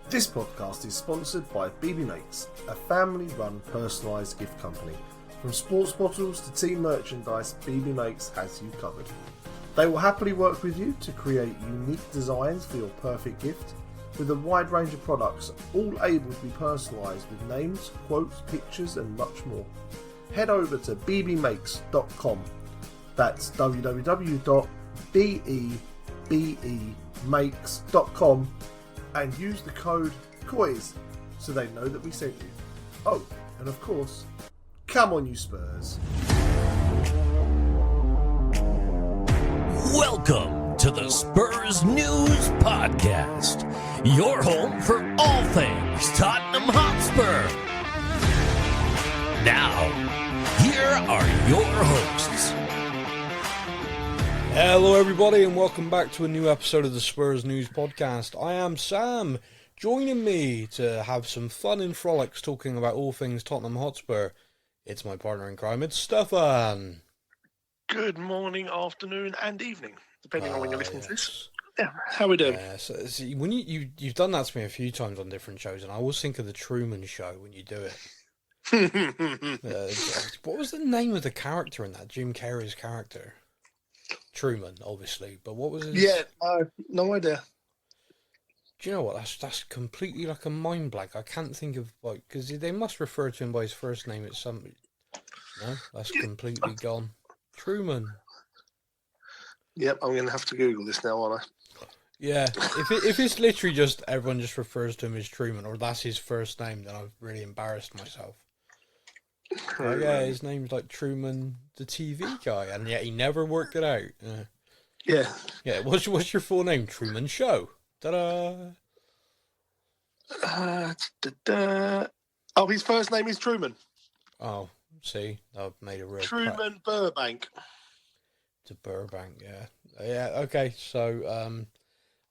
This podcast is sponsored by BB Makes, a family-run personalised gift company. From sports bottles to team merchandise, BB Makes has you covered. They will happily work with you to create unique designs for your perfect gift, with a wide range of products, all able to be personalised with names, quotes, pictures and much more. Head over to bbmakes.com. That's www.bebemakes.com and use the code COIS so they know that we sent you. Oh, and of course, come on you Spurs. Welcome to the Spurs News Podcast, your home for all things Tottenham Hotspur. Now, here are your hosts. Hello everybody and welcome back to a new episode of the Spurs News Podcast. I am Sam. Joining me to have some fun and frolics talking about all things Tottenham Hotspur, it's my partner in crime, it's Stefan. Good morning, afternoon and evening, depending on when you're listening to this. Yeah, how are we doing? So, see, when you've done that to me a few times on different shows, and I always think of the Truman Show when you do it. What was the name of the character in that? Jim Carrey's character? Truman, obviously, but what was it? Yeah, no idea. Do you know what? That's completely like a mind blank. I can't think of because they must refer to him by his first name. It's something. No, that's completely gone. Truman. Yep, I'm going to have to Google this now, aren't I? Yeah, if it's literally just everyone just refers to him as Truman, or that's his first name, then I've really embarrassed myself. Yeah, his name's like Truman, the TV guy, and yet he never worked it out. Yeah. What's your full name? Truman Show. Ta-da! Oh, his first name is Truman. Oh, see, I've made a real Truman Burbank. To Burbank, yeah. Yeah, okay, so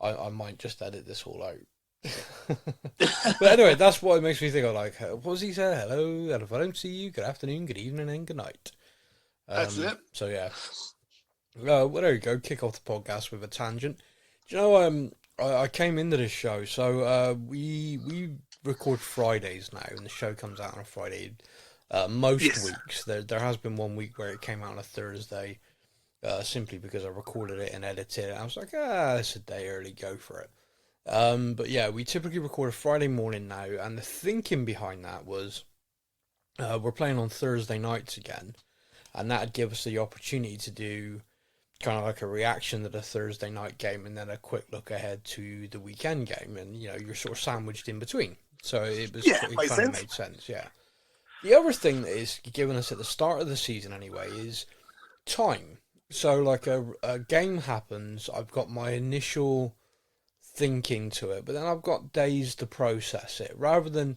I might just edit this all out. But anyway, that's what it makes me think of, like, what was he say? Hello, and if I don't see you, good afternoon, good evening, and good night. That's it. So, yeah. Well, there you go, kick off the podcast with a tangent. Do you know, I came into this show, so we record Fridays now, and the show comes out on a Friday. Most weeks, there has been one week where it came out on a Thursday, simply because I recorded it and edited it. I was like, it's a day early, go for it. But yeah, we typically record a Friday morning now, and the thinking behind that was we're playing on Thursday nights again, and that'd give us the opportunity to do kind of like a reaction to the Thursday night game and then a quick look ahead to the weekend game, and you're sort of sandwiched in between. So it kind of made sense, yeah. The other thing that is given us at the start of the season anyway is time. So like a game happens, I've got my initial thinking to it, but then I've got days to process it rather than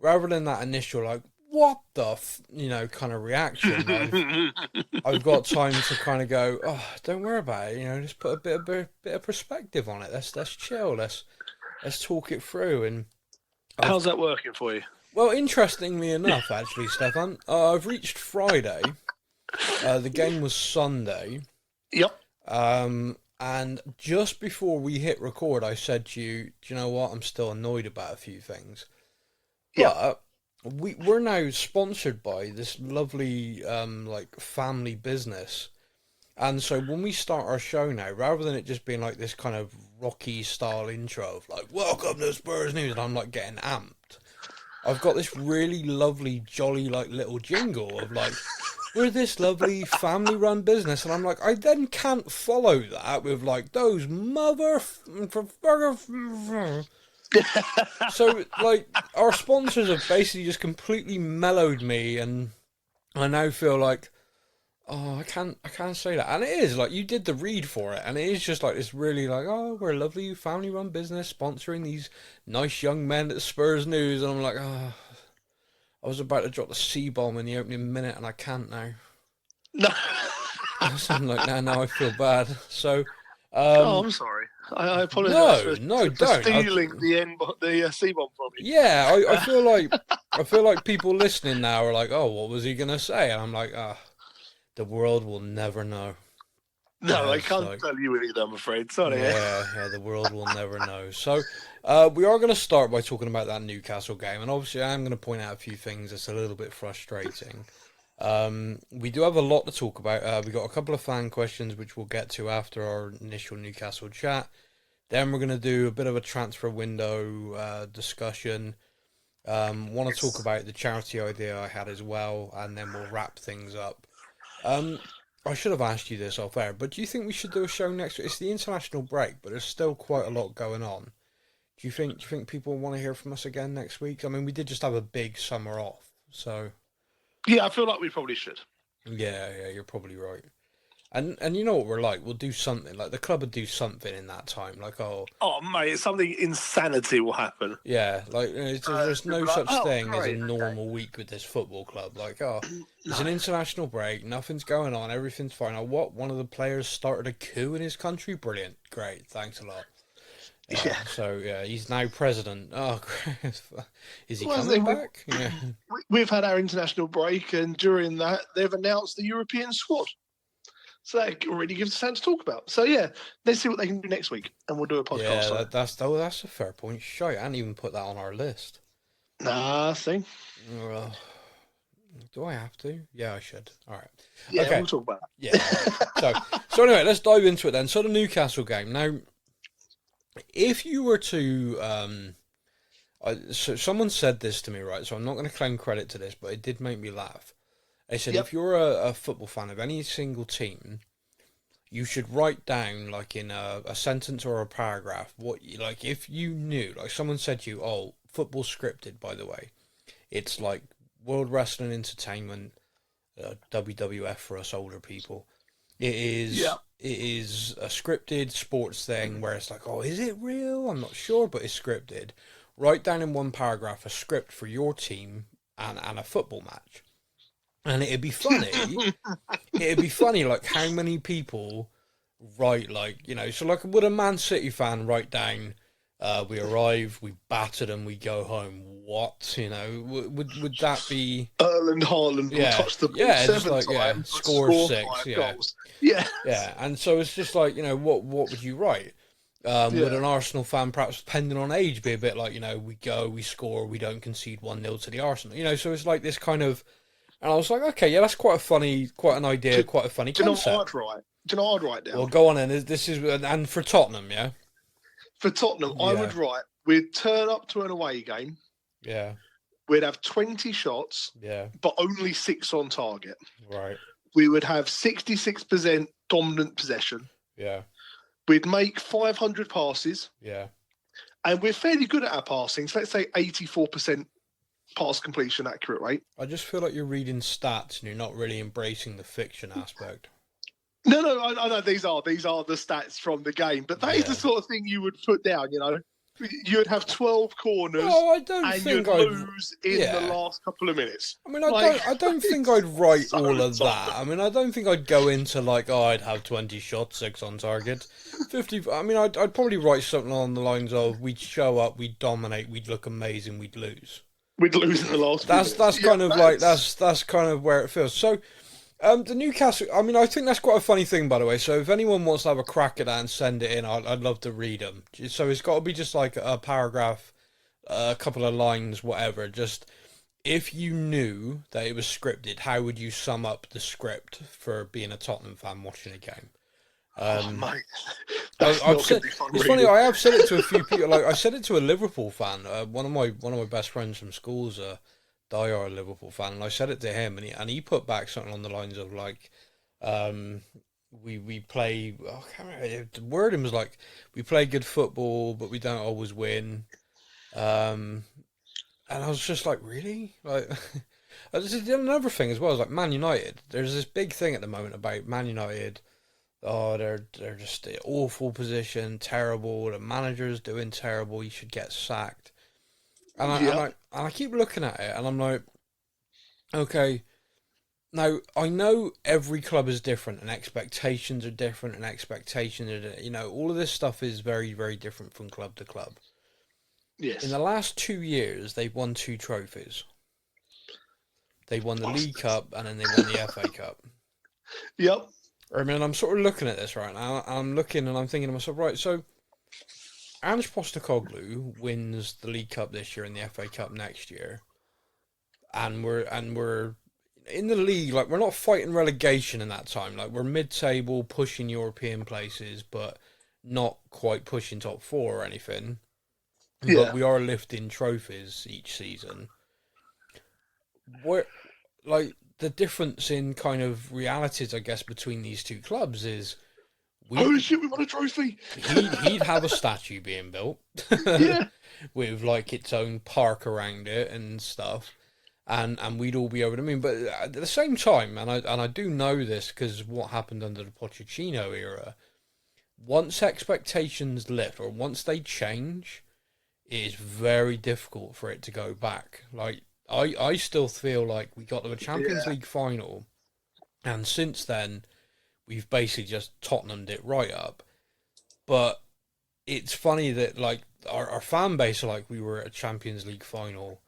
that initial like what the kind of reaction. I've got time to kind of go, oh, don't worry about it, just put a bit of perspective on it. Let's chill, let's talk it through. And how's that working for you? Well, interestingly enough, actually, Stefan, I've reached Friday. The game was Sunday. Yep. And just before we hit record, I said to you, do you know what? I'm still annoyed about a few things. But we're now sponsored by this lovely family business. And so when we start our show now, rather than it just being like this kind of Rocky style intro of like, welcome to Spurs News, and I'm like getting amped, I've got this really lovely, jolly like little jingle of like, we're this lovely family-run business, and I'm like, I then can't follow that with like those So like our sponsors have basically just completely mellowed me, and I now feel like, I can't say that. And it is like you did the read for it, and it is just like this really like, we're a lovely family-run business sponsoring these nice young men at Spurs News, and I'm like, I was about to drop the C-bomb in the opening minute, and I can't now. No. I'm like, now I feel bad. So, I'm sorry. I apologise for don't. Stealing the C-bomb from you. Yeah, I feel like people listening now are like, oh, what was he gonna say? And I'm like, the world will never know. No, I can't tell you either, I'm afraid. Sorry. Yeah, the world will never know. So, We are going to start by talking about that Newcastle game, and obviously I am going to point out a few things that's a little bit frustrating. We do have a lot to talk about. We got a couple of fan questions, which we'll get to after our initial Newcastle chat. Then we're going to do a bit of a transfer window discussion. Want to talk about the charity idea I had as well, and then we'll wrap things up. I should have asked you this off air, but do you think we should do a show next week? It's the international break, but there's still quite a lot going on. Do you think people want to hear from us again next week? I mean, we did just have a big summer off, so... Yeah, I feel like we probably should. Yeah, you're probably right. And you know what we're like? We'll do something. Like, the club would do something in that time. Like, oh, mate, something insanity will happen. Yeah, like, there's no such thing as a normal week with this football club. Like, it's an international break, nothing's going on, everything's fine. Oh, what? One of the players started a coup in his country? Brilliant. Great, thanks a lot. Yeah. So, yeah, he's now president. Oh, great. Is he coming back? Yeah. We've had our international break, and during that, they've announced the European squad. So that already gives us something to talk about. So, yeah, let's see what they can do next week, and we'll do a podcast. Yeah, that's a fair point. Shite, I hadn't even put that on our list. Nah, see? Do I have to? Yeah, I should. All right. Yeah, okay. we'll talk about that. Yeah. So anyway, let's dive into it then. So the Newcastle game. Now, if you were to... so someone said this to me, right? So I'm not going to claim credit to this, but it did make me laugh. They said, if you're a football fan of any single team, you should write down, like in a sentence or a paragraph, what like if you knew, like someone said to you, oh, football's scripted, by the way. It's like World Wrestling Entertainment, WWF for us older people. It is a scripted sports thing where it's like, oh, is it real? I'm not sure, but it's scripted. Write down in one paragraph a script for your team and a football match. And it'd be funny. It'd be funny, like, how many people write, like, you know, so, like, would a Man City fan write down, we arrive, we batter them, we go home? What? You know, would that be... Erling Haaland will touch the ball 7 times, score 6, goals. Yeah. Yeah, and so it's just like, you know, what would you write? Would an Arsenal fan, perhaps depending on age, be a bit like, you know, we go, we score, we don't concede 1-0 to the Arsenal? You know, so it's like this kind of... And I was like, okay, yeah, that's quite an idea, quite a funny concept. Do you know what I'd write down? Well, go on then. This is, and for Tottenham, yeah? For Tottenham, I would write, we'd turn up to an away game. Yeah. We'd have 20 shots. Yeah. But only 6 on target. Right. We would have 66% dominant possession. Yeah. We'd make 500 passes. Yeah. And we're fairly good at our passing. So let's say 84% pass completion accurate rate. I just feel like you're reading stats and you're not really embracing the fiction aspect. No, I know these are the stats from the game, but that is the sort of thing you would put down, you know. You'd have 12 corners and you'd lose in the last couple of minutes. I mean, I don't think I'd write all of that. I mean, I don't think I'd go into like, oh, I'd have 20 shots, 6 on target. 50, I mean, I'd probably write something along the lines of, we'd show up, we'd dominate, we'd look amazing, we'd lose. We'd lose in the last That's kind of like, that's kind of where it feels. So, the Newcastle, I mean, I think that's quite a funny thing, by the way. So if anyone wants to have a crack at that and send it in, I'd love to read them. So it's got to be just like a paragraph, a couple of lines, whatever. Just, if you knew that it was scripted, how would you sum up the script for being a Tottenham fan watching a game? Mate, that's not going to be fun. It's funny. I have said it to a few people. Like I said it to a Liverpool fan. One of my best friends from school's a diehard Liverpool fan, and I said it to him, and he put back something on the lines of like, we play. I can't remember. The wording was like, we play good football, but we don't always win. And I was just like, really? Like, this is another thing as well. Is like Man United. There's this big thing at the moment about Man United. Oh, they're just in awful position, terrible. The manager's doing terrible. He should get sacked. And I keep looking at it, and I'm like, okay. Now I know every club is different, and expectations are different, you know, all of this stuff is very, very different from club to club. Yes. In the last 2 years, they've won 2 trophies. They won the League Cup, and then they won the FA Cup. Yep. I mean, I'm sort of looking at this right now. I'm looking and I'm thinking to myself, right, so Ange Postecoglou wins the League Cup this year and the FA Cup next year, and we're in the league, like we're not fighting relegation in that time. Like we're mid-table, pushing European places, but not quite pushing top four or anything. Yeah. But we are lifting trophies each season. Where, like, the difference in kind of realities, I guess, between these two clubs is holy shit, we won a trophy. He'd have a statue being built, yeah, with like its own park around it and stuff, and we'd all be over the moon. But at the same time, and I do know this because what happened under the Pochettino era, once expectations lift or once they change, it is very difficult for it to go back. Like I still feel like we got to a Champions League final, and since then we've basically just Tottenham'd it right up. But it's funny that like our fan base are like, we were at a Champions League final,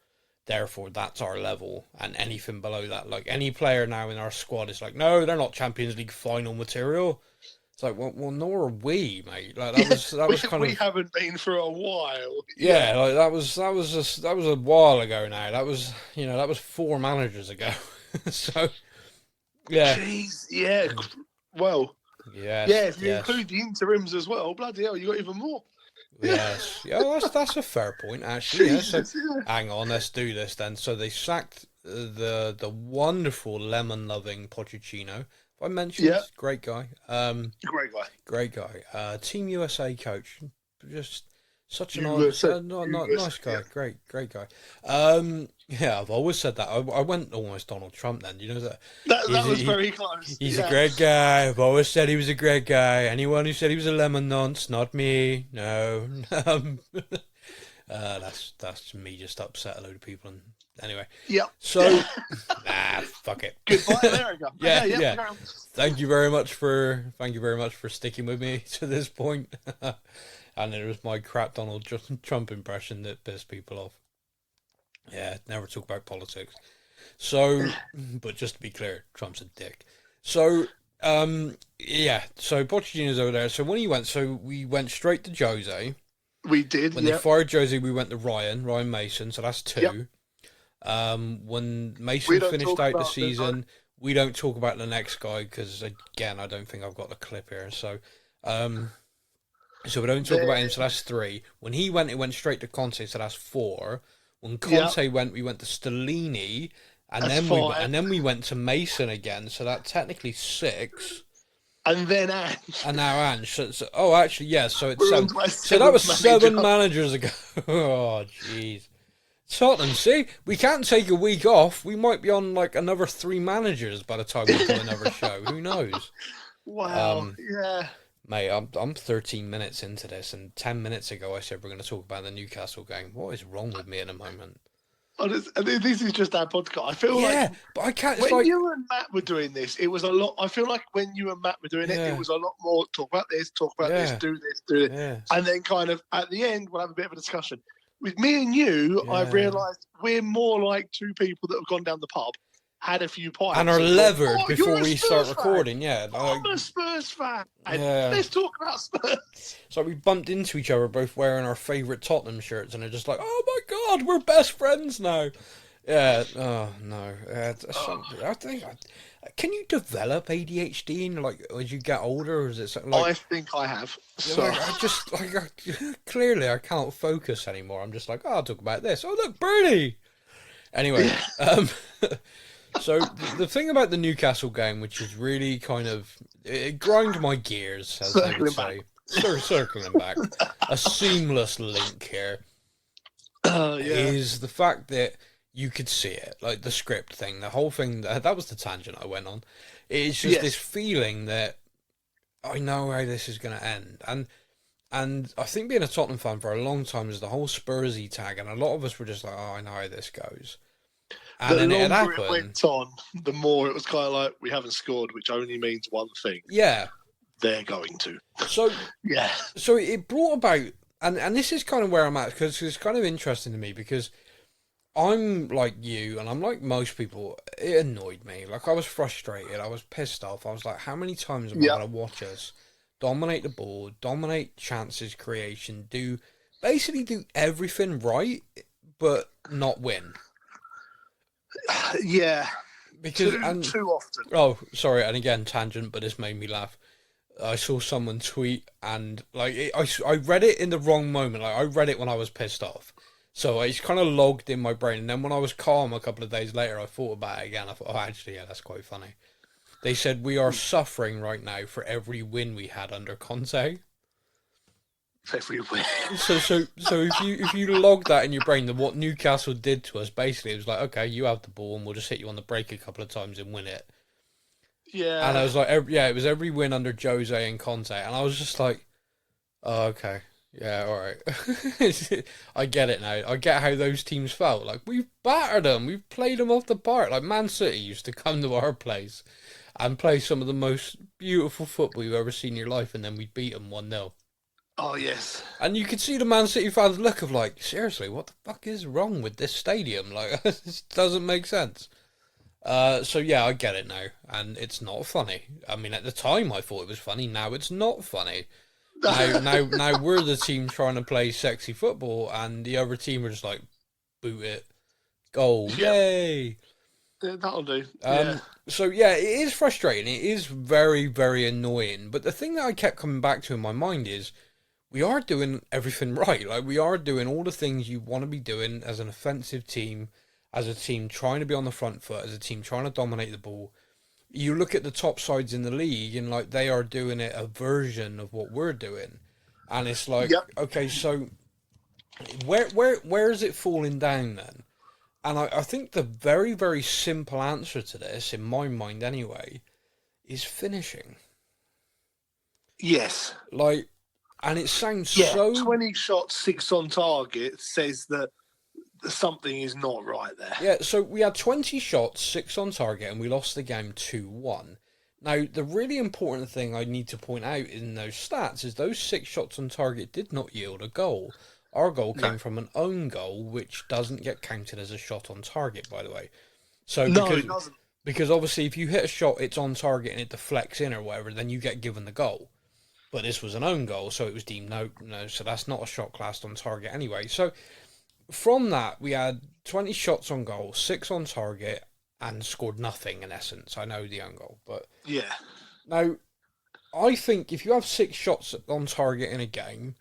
therefore that's our level, and anything below that, like any player now in our squad is like, no, they're not Champions League final material. It's like, well, nor are we, mate. Like that was kind of, we haven't been for a while. Yeah, like that was a while ago now. That was 4 managers ago. So yeah. Jeez, yeah. Well, yes, if you include the interims as well, bloody hell, you got even more. Yes, yeah, that's a fair point actually. Jesus, hang on, let's do this then. So they sacked the wonderful lemon-loving Pochettino. I mentioned, great guy. Great guy. Team USA coach, just such a nice guy. Great guy. Yeah, I've always said that. I went almost Donald Trump then. You know that. That was very close. He's a great guy. I've always said he was a great guy. Anyone who said he was a lemon nonce, not me. No. That's me just upset a load of people. And anyway. Yeah. So, fuck it. Goodbye, America. Yeah. Thank you very much for sticking with me to this point. And it was my crap Donald Trump impression that pissed people off. Yeah, never talk about politics. So, but just to be clear, Trump's a dick. So, so Pochettino's over there. So when he went, we went straight to Jose. We did. When they fired Jose, we went to Ryan Mason. So that's 2. Yep. When Mason finished out the season, we don't talk about the next guy because, again, I don't think I've got the clip here. So, so we don't talk about him. So that's 3. When he went, it went straight to Conte. So that's 4. When Conte went, we went to Stellini, and then we went to Mason again. So that technically 6. And then Ange. And now Ange. So actually, yeah. So it's 7. So that was 7 managers ago. Oh, jeez. Tottenham, see, we can't take a week off. We might be on like another 3 managers by the time we do another show. Who knows? Wow. Yeah. Mate, I'm 13 minutes into this, and 10 minutes ago I said we're going to talk about the Newcastle game. What is wrong with me at the moment? This is just our podcast. I feel like, but I can't. When you and Matt were doing this, it was a lot. I feel like when you and Matt were doing it was a lot more talk about this, do this, and then kind of at the end we'll have a bit of a discussion. With me and you, I've realised we're more like 2 people that have gone down the pub, had a few pints, and are levered before we start recording. Yeah, I'm a Spurs fan. Let's talk about Spurs. So we bumped into each other, both wearing our favourite Tottenham shirts, and they're just like, "Oh my God, we're best friends now." Yeah. Oh no. I think. Can you develop ADHD in, like, as you get older, or is it something like... I think I have. So Clearly I can't focus anymore. I'm just like, I'll talk about this. Oh, look, Bernie! Anyway, so the thing about the Newcastle game, which is really kind of... It ground my gears, as they would say. Circling back. A seamless link here. Is the fact that you could see it, like the script thing, the whole thing. That was the tangent I went on. It's just this feeling that I know how this is going to end, and I think being a Tottenham fan for a long time is the whole Spursy tag, and a lot of us were just like, "Oh, I know how this goes." And then it happened. It went on, the more it was kind of like, we haven't scored, which only means one thing. Yeah, they're going to. So yeah, so it brought about, and this is kind of where I'm at, because it's kind of interesting to me because I'm like you, and I'm like most people. It annoyed me. Like, I was frustrated. I was pissed off. I was like, how many times am I going to watch us dominate the ball, dominate chances creation, basically do everything right, but not win. Yeah. Because too often. Oh, sorry, and again, tangent, but this made me laugh. I saw someone tweet, and I read it in the wrong moment. Like, I read it when I was pissed off, so it's kind of logged in my brain. And then when I was calm a couple of days later, I thought about it again. I thought, oh, actually, yeah, that's quite funny. They said we are suffering right now for every win we had under Conte. Every win. So if you log that in your brain, then what Newcastle did to us, basically, it was like, okay, you have the ball, and we'll just hit you on the break a couple of times and win it. Yeah. And I was like, it was every win under Jose and Conte, and I was just like, oh, okay, yeah, all right. I get it now. I get how those teams felt. Like, we've battered them, we've played them off the park. Like, Man City used to come to our place and play some of the most beautiful football you've ever seen in your life, and then we'd beat them 1-0. Oh, yes. And you could see the Man City fans' look of like, seriously, what the fuck is wrong with this stadium? Like, this doesn't make sense. So yeah, I get it now, and it's not funny. I mean, at the time I thought it was funny. Now it's not funny. Now we're the team trying to play sexy football, and the other team are just like, boot it, goal, yay. Yeah, that'll do. So yeah, it is frustrating. It is very, very annoying. But the thing that I kept coming back to in my mind is, we are doing everything right. Like, we are doing all the things you want to be doing as an offensive team, as a team trying to be on the front foot, as a team trying to dominate the ball. You look at the top sides in the league, and like, they are doing it a version of what we're doing, and it's like, okay, so where is it falling down then? And I think the very, very simple answer to this, in my mind anyway, is finishing. Yes. Like, and it sounds so... 20 shots, 6 on target says that something is not right there. Yeah, so we had 20 shots, 6 on target, and we lost the game 2-1. Now, the really important thing I need to point out in those stats is those 6 shots on target did not yield a goal. Our goal came from an own goal, which doesn't get counted as a shot on target, by the way. So it doesn't. Because obviously if you hit a shot, it's on target and it deflects in or whatever, then you get given the goal. But this was an own goal, so it was deemed no, so that's not a shot classed on target anyway. So from that, we had 20 shots on goal, 6 on target, and scored nothing in essence. I know the own goal, but... Yeah. Now, I think if you have 6 shots on target in a game,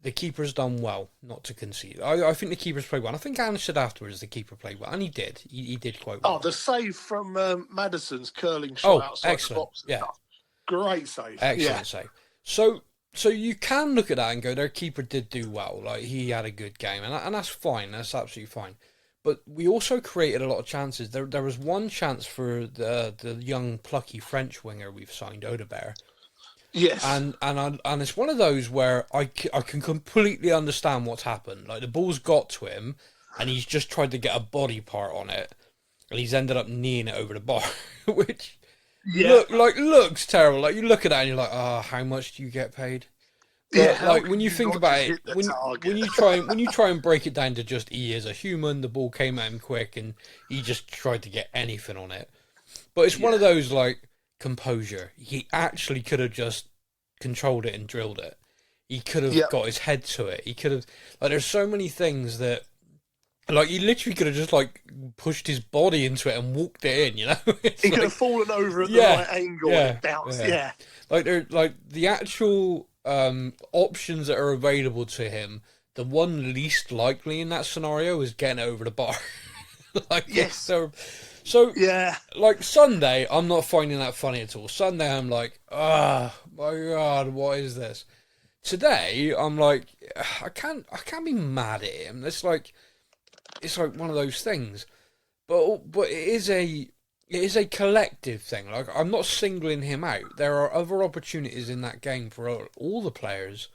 the keeper's done well not to concede. I think the keeper's played well. I think Anne said afterwards the keeper played well, and he did. He did quite well. Oh, the save from Maddison's curling shot outside excellent. the box. Yeah. Great save. Excellent save. So you can look at that and go, their keeper did do well. Like, he had a good game, and that's fine. That's absolutely fine. But we also created a lot of chances. There was one chance for the young plucky French winger we've signed, Odebert. Yes. And it's one of those where I can completely understand what's happened. Like, the ball's got to him, and he's just tried to get a body part on it, and he's ended up kneeing it over the bar, which looks terrible. Like, you look at that and you're like, how much do you get paid? But, like, when you think about it, when you try and break it down to just he is a human, the ball came at him quick, and he just tried to get anything on it. But it's one of those, like, composure. He actually could have just controlled it and drilled it. He could have got his head to it. He could have, like, there's so many things that, like, he literally could have just, like, pushed his body into it and walked it in, you know? He could have fallen over at the right angle and bounced, Like, the actual options that are available to him, the one least likely in that scenario is getting it over the bar. So, like, Sunday, I'm not finding that funny at all. Sunday, I'm like, my God, what is this? Today, I'm like, I can't be mad at him. It's like one of those things. But it is a collective thing. Like, I'm not singling him out. There are other opportunities in that game for all the players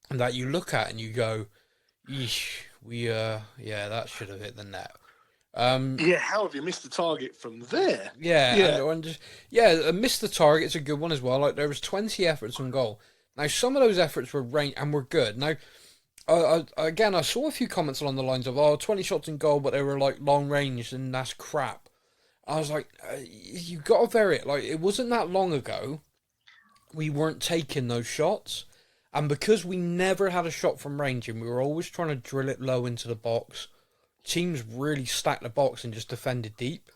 that you look at and you go, yeesh, that should have hit the net. How have you missed the target from there? Missed the target's a good one as well. Like, there was 20 efforts on goal. Now, some of those efforts were were good. Now, I saw a few comments along the lines of, 20 shots in goal, but they were like long range, and that's crap. I was like, you got to vary it. Like, it wasn't that long ago we weren't taking those shots. And because we never had a shot from range and we were always trying to drill it low into the box, teams really stacked the box and just defended deep.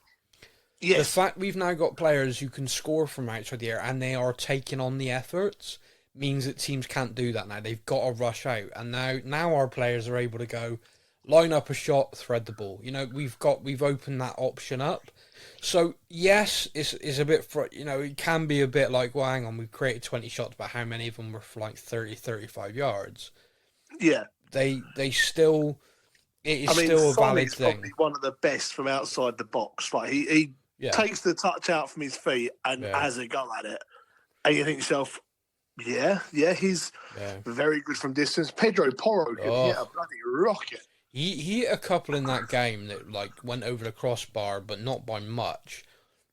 Yes. The fact we've now got players who can score from outside the area and they are taking on the efforts means that teams can't do that now. They've got to rush out. And now our players are able to go, line up a shot, thread the ball. You know, we've opened that option up. So, yes, it's a bit, it can be a bit like, well, hang on, we've created 20 shots, but how many of them were for like 30, 35 yards? Yeah. They still, it is still a valid thing. Probably one of the best from outside the box. Like, he takes the touch out from his feet and has a go at it. And you think to yourself, he's very good from distance. Pedro Porro can hit a bloody rocket. He hit a couple in that game that like went over the crossbar, but not by much.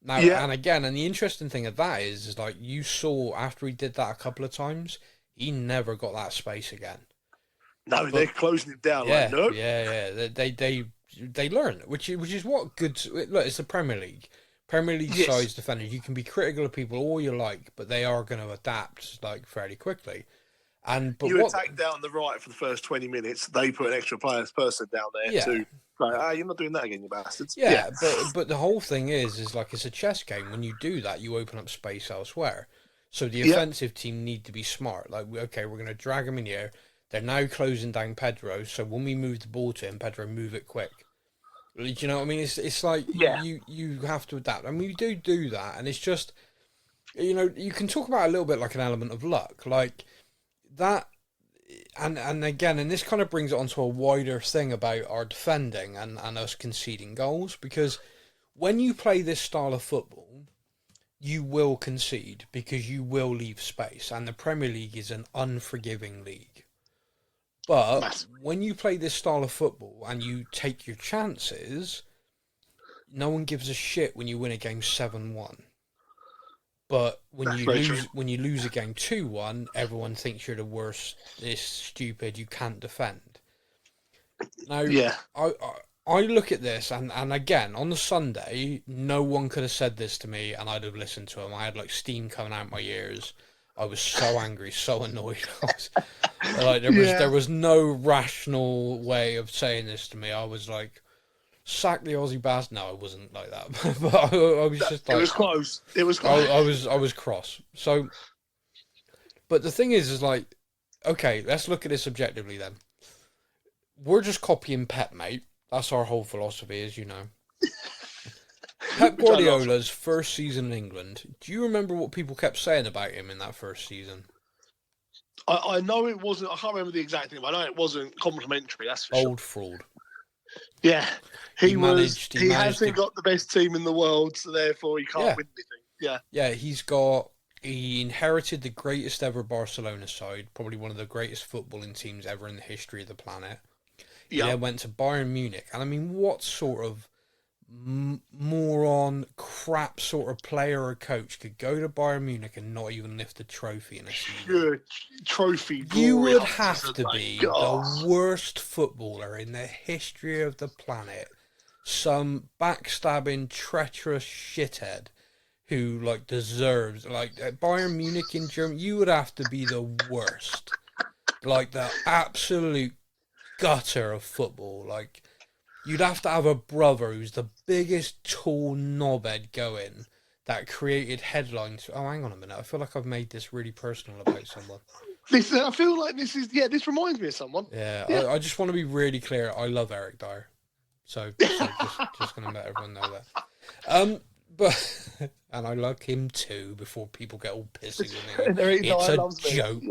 Now, and again, and the interesting thing of that is like you saw after he did that a couple of times, he never got that space again. No, they're closing him down. Yeah, like, no. Yeah. They learn, which is what good. Look, it's the Premier League. Premier League size defenders. You can be critical of people all you like, but they are going to adapt like fairly quickly. But you attack down the right for the first 20 minutes. They put an extra person down there to like, you're not doing that again, you bastards. Yeah. But the whole thing is like it's a chess game. When you do that, you open up space elsewhere. So the offensive team need to be smart. Like, okay, we're going to drag them in here. They're now closing down Pedro. So when we move the ball to him, Pedro, move it quick. Do you know what I mean? It's like you have to adapt. And we do that. And it's just, you can talk about a little bit like an element of luck. Like, that, and again, and this kind of brings it onto a wider thing about our defending and us conceding goals, because when you play this style of football, you will concede because you will leave space, and the Premier League is an unforgiving league. But when you play this style of football and you take your chances, no one gives a shit when you win a game 7-1. But when you lose a game 2-1, everyone thinks you're the worst. It's stupid. You can't defend. Now, I look at this, and again, on the Sunday, no one could have said this to me, and I'd have listened to him. I had like steam coming out my ears. I was so angry, so annoyed. There was no rational way of saying this to me. I was like, sack the Aussie bastard. No, I wasn't like that. But I was just like... It was close. I was cross. So, but the thing is like, okay, let's look at this objectively then. We're just copying Pep, mate. That's our whole philosophy, as you know. Pep Guardiola's first season in England. Do you remember what people kept saying about him in that first season? I know it wasn't... I can't remember the exact thing, but I know it wasn't complimentary, that's for sure. Old fraud. Yeah, he hasn't got the best team in the world, so therefore he can't win anything. Yeah, he inherited the greatest ever Barcelona side, probably one of the greatest footballing teams ever in the history of the planet. He then went to Bayern Munich, and I mean, what sort of moron, crap sort of player or coach could go to Bayern Munich and not even lift a trophy in a season? Trophy. You would have to be the worst footballer in the history of the planet. Some backstabbing, treacherous shithead who like deserves at Bayern Munich in Germany. You would have to be the worst, like the absolute gutter of football. Like, you'd have to have a brother who's the biggest tall knobhead going that created headlines. Oh, hang on a minute. I feel like I've made this really personal about someone. I feel like this reminds me of someone. Yeah. I just want to be really clear. I love Eric Dyer. So just going to let everyone know that. But and I like him too, before people get all pissy with me. It's a joke.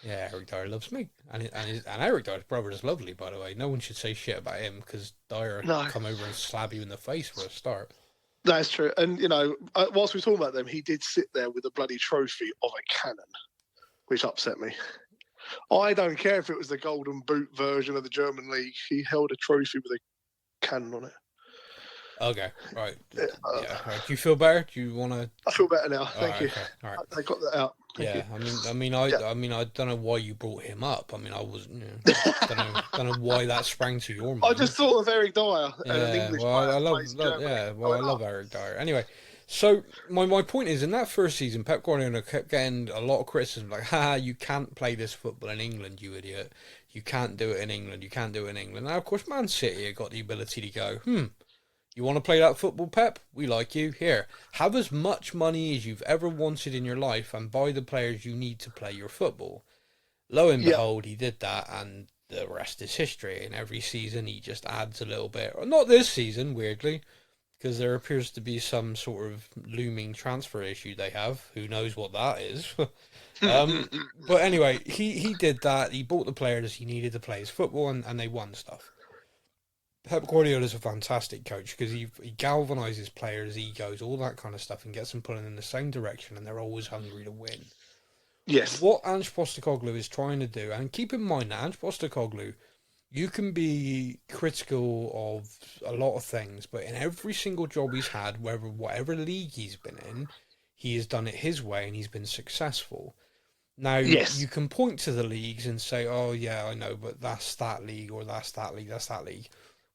Yeah, Eric Dyer loves me. And Eric Dyer's brother is lovely, by the way. No one should say shit about him, because Dyer come over and slap you in the face for a start. That's true. And, whilst we're talking about them, he did sit there with a bloody trophy of a cannon, which upset me. I don't care if it was the Golden Boot version of the German League. He held a trophy with a cannon on it. Okay, right. Right. Do you feel better? Do you want to? I feel better now. Thank you. Okay. All right. I got that out. Thank you. I mean, I don't know why you brought him up. I mean, I was, don't know why that sprang to your mind. I just thought of Eric Dyer. I love Eric Dyer. Anyway, So my point is, in that first season, Pep Guardiola kept getting a lot of criticism, like, "Ha, you can't play this football in England, you idiot. You can't do it in England. You can't do it in England." Now, of course, Man City have got the ability to go, you want to play that football, Pep? We like you. Here, have as much money as you've ever wanted in your life and buy the players you need to play your football. Lo and behold, he did that, and the rest is history. And every season, he just adds a little bit. Or not this season, weirdly, because there appears to be some sort of looming transfer issue they have. Who knows what that is? But anyway, he did that. He bought the players he needed to play his football, and they won stuff. Pep Guardiola is a fantastic coach because he galvanises players' egos, all that kind of stuff, and gets them pulling in the same direction, and they're always hungry to win. Yes. What Ange Postecoglou is trying to do, and keep in mind that Ange Postecoglou, you can be critical of a lot of things, but in every single job he's had, whatever league he's been in, he has done it his way and he's been successful. Now, yes, you can point to the leagues and say, oh, yeah, I know, but that's that league, or that's that league, that's that league.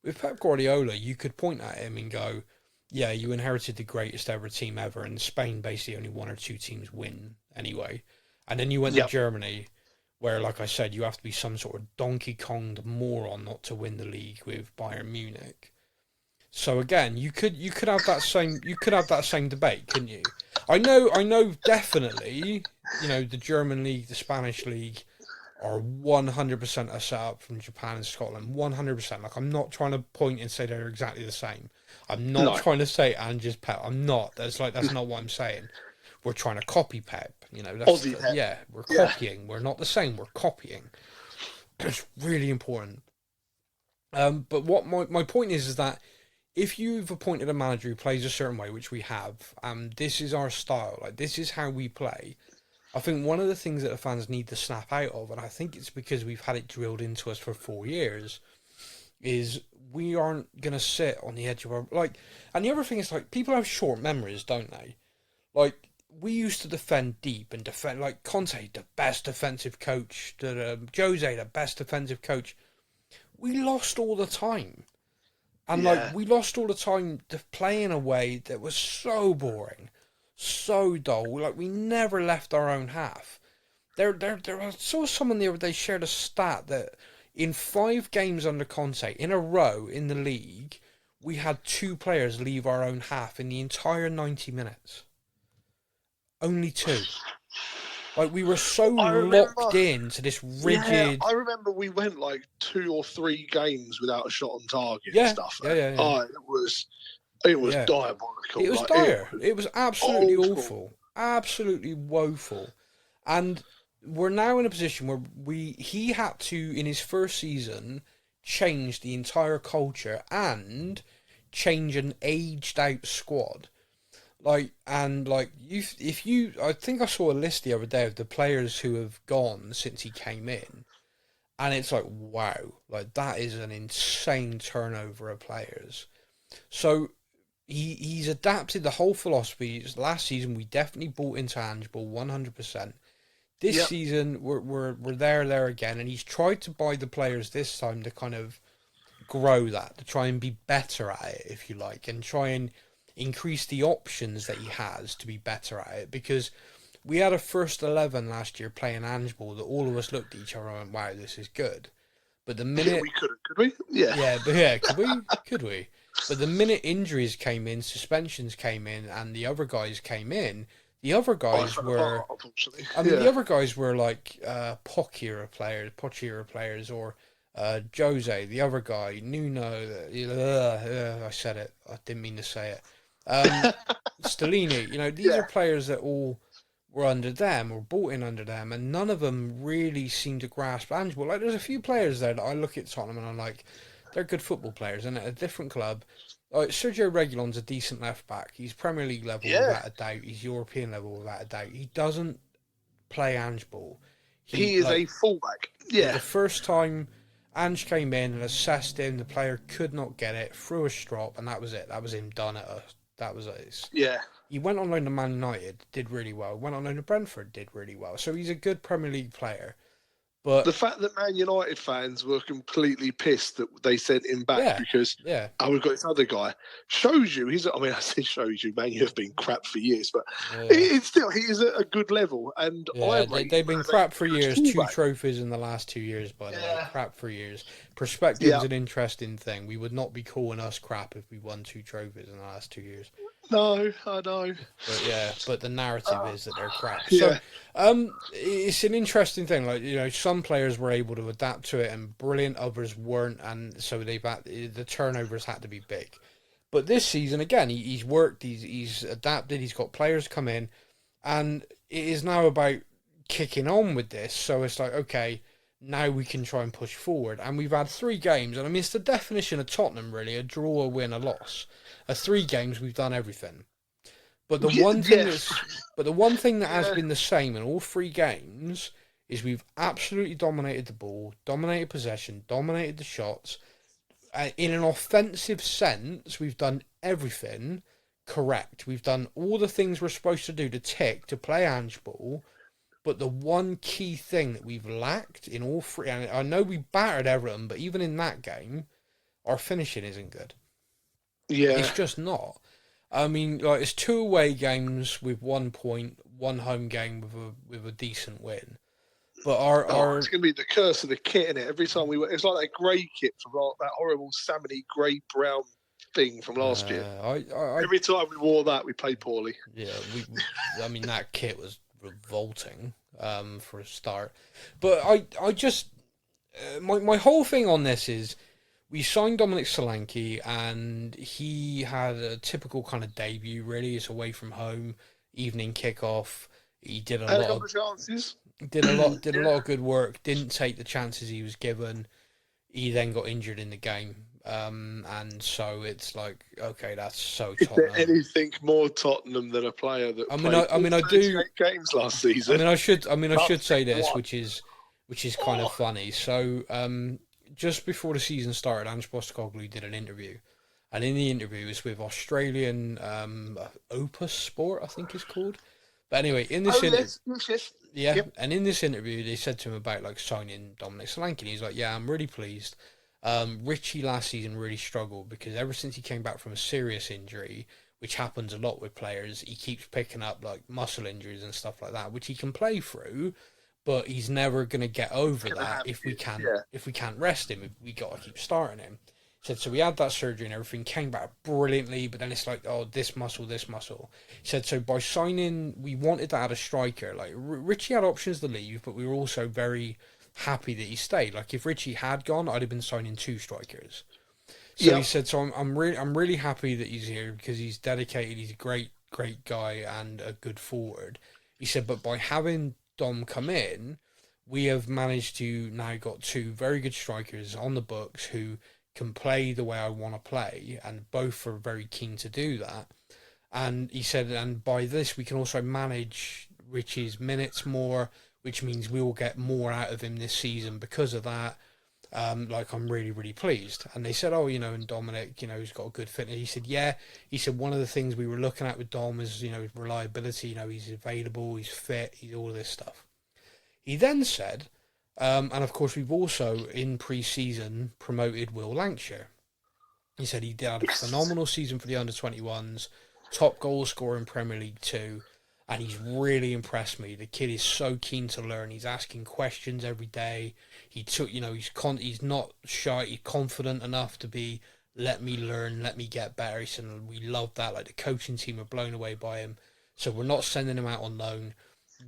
With Pep Guardiola, you could point at him and go, yeah, you inherited the greatest ever team ever, and Spain basically only one or two teams win anyway. And then you went to Germany, where, like I said, you have to be some sort of Donkey Konged moron not to win the league with Bayern Munich. So again, you could have that same debate, couldn't you? I know definitely, the German league, the Spanish league are 100% a set up from Japan and Scotland. 100%. Like, I'm not trying to point and say they're exactly the same. I'm not trying to say Ange's Pep. I'm not. That's not what I'm saying. We're trying to copy Pep. Aussie Pep. Yeah, we're copying. We're not the same. We're copying. It's really important. But what my point is that if you've appointed a manager who plays a certain way, which we have, this is our style. Like, this is how we play. I think one of the things that the fans need to snap out of, and I think it's because we've had it drilled into us for 4 years, is we aren't going to sit on the edge of our... And the other thing is, people have short memories, don't they? We used to defend deep and defend... Conte, the best defensive coach. Jose, the best defensive coach. We lost all the time. And, we lost all the time to play in a way that was so boring. So dull. We never left our own half. I saw someone the other day shared a stat that in 5 games under Conte in a row in the league, we had 2 players leave our own half in the entire 90 minutes. Only 2. We were so locked in to this rigid... Yeah, I remember we went 2 or 3 games without a shot on target and stuff. Yeah. Oh, it was diabolical. It was dire. It was absolutely awful. Absolutely woeful. And we're now in a position where he had to, in his first season, change the entire culture and change an aged out squad. I think I saw a list the other day of the players who have gone since he came in. And it's wow, that is an insane turnover of players. So he's adapted the whole philosophy. Last season, we definitely bought into Ange 100%. This season, we're there again, and he's tried to buy the players this time to kind of grow that, to try and be better at it, if you like, and try and increase the options that he has to be better at it. Because we had a first 11 last year playing Ange Ball that all of us looked at each other and went, wow, this is good. But the minute... we could we? Yeah. Could we? But the minute injuries came in, suspensions came in, and the other guys came in, the other guys were... the other guys were Poch era players, or Jose, the other guy, Nuno, I said it, I didn't mean to say it. Stellini, these are players that all were under them, or bought in under them, and none of them really seem to grasp Ange. There's a few players there that I look at Tottenham and I'm like, they're good football players, and at a different club, Sergio Reguilon's a decent left back. He's Premier League level without a doubt. He's European level without a doubt. He doesn't play Ange Ball. He is a fullback. Yeah. The first time Ange came in and assessed him, the player could not get it, threw a strop, and that was it. That was him done at us. That was it. Yeah. He went on loan to Man United, did really well. Went on loan to Brentford, did really well. So he's a good Premier League player. But the fact that Man United fans were completely pissed that they sent him back because we've got this other guy shows you I say shows you, Man, you have been crap for years, but it's still he is at a good level. And they've been crap for years. 2 trophies in the last 2 years, by the way. Crap for years. Perspective's an interesting thing. We would not be calling us crap if we won 2 trophies in the last 2 years. No, I know. But the narrative is that they're crap. Yeah. So, it's an interesting thing. Like, some players were able to adapt to it and brilliant, others weren't, and so the turnovers had to be big. But this season, again, he's worked, he's adapted, he's got players come in, and it is now about kicking on with this. So it's like, okay, now we can try and push forward. And we've had 3 games, and I mean, it's the definition of Tottenham, really, a draw, a win, a loss. 3 games, we've done everything. But the one thing that has been the same in all 3 games is we've absolutely dominated the ball, dominated possession, dominated the shots. In an offensive sense, we've done everything correct. We've done all the things we're supposed to do to play handball. But the one key thing that we've lacked in all 3, and I know we battered Everton, but even in that game, our finishing isn't good. Yeah. It's just not. I mean, like, it's 2 away games with 1 point, 1 home game with a decent win. But it's going to be the curse of the kit, isn't it? Every time it's like that grey kit from that horrible salmony grey brown thing from last year. Every time we wore that, we played poorly. Yeah, I mean, that kit was revolting for a start. But I just my whole thing on this is we signed Dominic Solanke, and he had a typical kind of debut. Really, it's away from home, evening kickoff. He did a lot of chances. Did a lot of good work. Didn't take the chances he was given. He then got injured in the game, and so it's like, okay, that's so Tottenham. Is there anything more Tottenham than a player that played I do games last season? I should say this, which is kind of funny. So, just before the season started, Ange Postecoglou did an interview, and in the interview, it's with Australian Opus Sport, I think it's called. But anyway, in this and in this interview, they said to him about like signing Dominic Solanke, and he's like, "Yeah, I'm really pleased. Richie last season really struggled because ever since he came back from a serious injury, which happens a lot with players, he keeps picking up like muscle injuries and stuff like that, which he can play through." But he's never going to get over that if we can't rest him. We got to keep starting him. He said, so we had that surgery and everything, came back brilliantly, but then it's like, oh, this muscle. He said, so by signing, we wanted to add a striker. Like, Richie had options to leave, but we were also very happy that he stayed. Like, if Richie had gone, I'd have been signing 2 strikers. So he said, so I'm really happy that he's here because he's dedicated, he's a great guy and a good forward. He said, but by having Dom come in, we have managed to now got 2 very good strikers on the books who can play the way I want to play, and both are very keen to do that. And he said, and by this we can also manage Richie's minutes more, which means we will get more out of him this season because of that. Like, I'm really, really pleased. And they said, oh, and Dominic, he's got a good fitness. He said, yeah. He said, one of the things we were looking at with Dom is, his reliability, he's available, he's fit, he's all this stuff. He then said, and of course, we've also, in pre-season, promoted Will Lancashire. He said he had a phenomenal season for the under-21s, top goal scorer in Premier League 2, and he's really impressed me. The kid is so keen to learn. He's asking questions every day. He took, he's not shy. He's confident enough to be, let me learn, let me get better. He said, we love that. Like, the coaching team are blown away by him. So we're not sending him out on loan.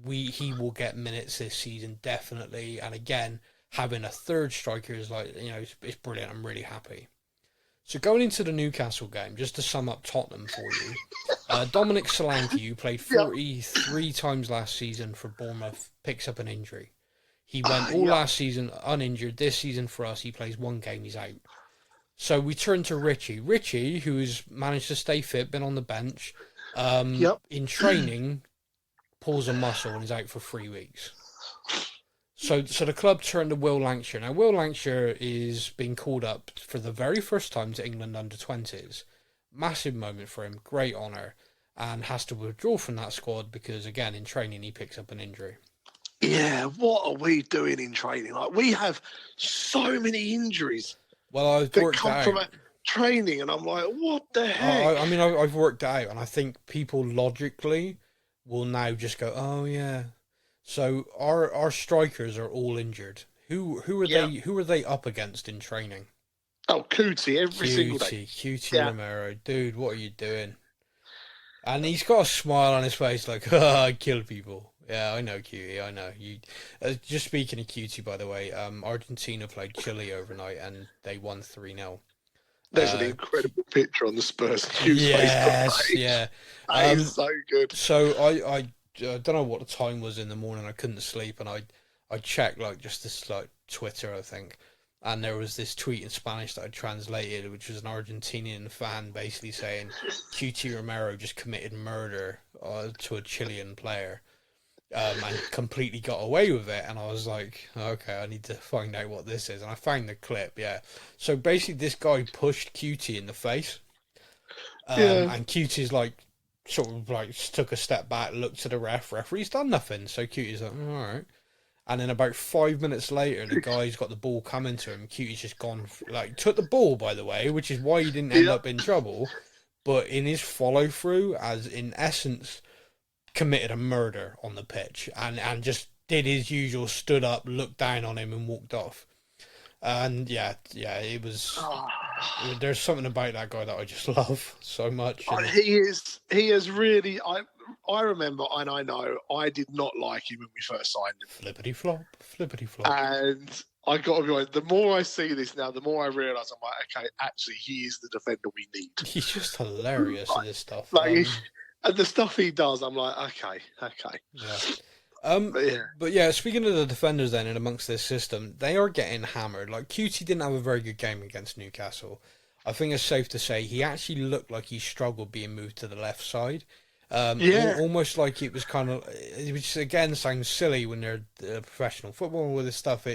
He will get minutes this season, definitely. And again, having a third striker is like, it's brilliant. I'm really happy. So going into the Newcastle game, just to sum up Tottenham for you, Dominic Solanke, who played 43 times last season for Bournemouth, picks up an injury. He went all last season uninjured. This season for us, he plays 1 game, he's out. So we turn to Richie. Richie, who's managed to stay fit, been on the bench, in training, pulls a muscle and is out for 3 weeks. So the club turned to Will Lancashire. Now, Will Lancashire is being called up for the very first time to England under-20s. Massive moment for him, great honour, and has to withdraw from that squad because, again, in training he picks up an injury. Yeah, what are we doing in training? Like, we have so many injuries I've that worked come out from training, and I'm like, what the heck? I've worked out, and I think people logically will now just go, "Oh yeah." So our strikers are all injured. Who are they? Who are they up against in training? Oh, Cootie every single day. Cutie Romero, dude, what are you doing? And he's got a smile on his face, like, I kill people. Yeah, I know, Cutie, I know. You. Just speaking of Cutie, by the way, Argentina played Chile overnight, and they won 3-0. There's an incredible picture on the Spurs news Yes, yeah. That is so good. So I don't know what the time was in the morning. I couldn't sleep, and I checked like just this like Twitter, I think, and there was this tweet in Spanish that I translated, which was an Argentinian fan basically saying Cutie Romero just committed murder to a Chilean player. And completely got away with it, and I was like, okay, I need to find out what this is, and I found the clip. Yeah, so basically this guy pushed Cutie in the face, and Cutie's like sort of like took a step back, looked to the referee's done nothing, so Cutie's like, all right. And then about 5 minutes later, the guy's got the ball coming to him. Cutie's just gone, like, took the ball, by the way, which is why he didn't end up in trouble, but in his follow through, as in essence committed a murder on the pitch, and just did his usual, stood up, looked down on him, and walked off. And it was. There's something about that guy that I just love so much. And he is really. I remember, and I know I did not like him when we first signed him. Flippity flop. And I got to be honest, the more I see this now, the more I realise I'm like, okay, actually, he is the defender we need. He's just hilarious in this stuff. And the stuff he does, I'm like, okay. Yeah. But yeah, speaking of the defenders then, and amongst this system, they are getting hammered. Like, Cutie didn't have a very good game against Newcastle. I think it's safe to say he actually looked like he struggled being moved to the left side. Almost like it was kind of, which again sounds silly when they're professional football with this stuff.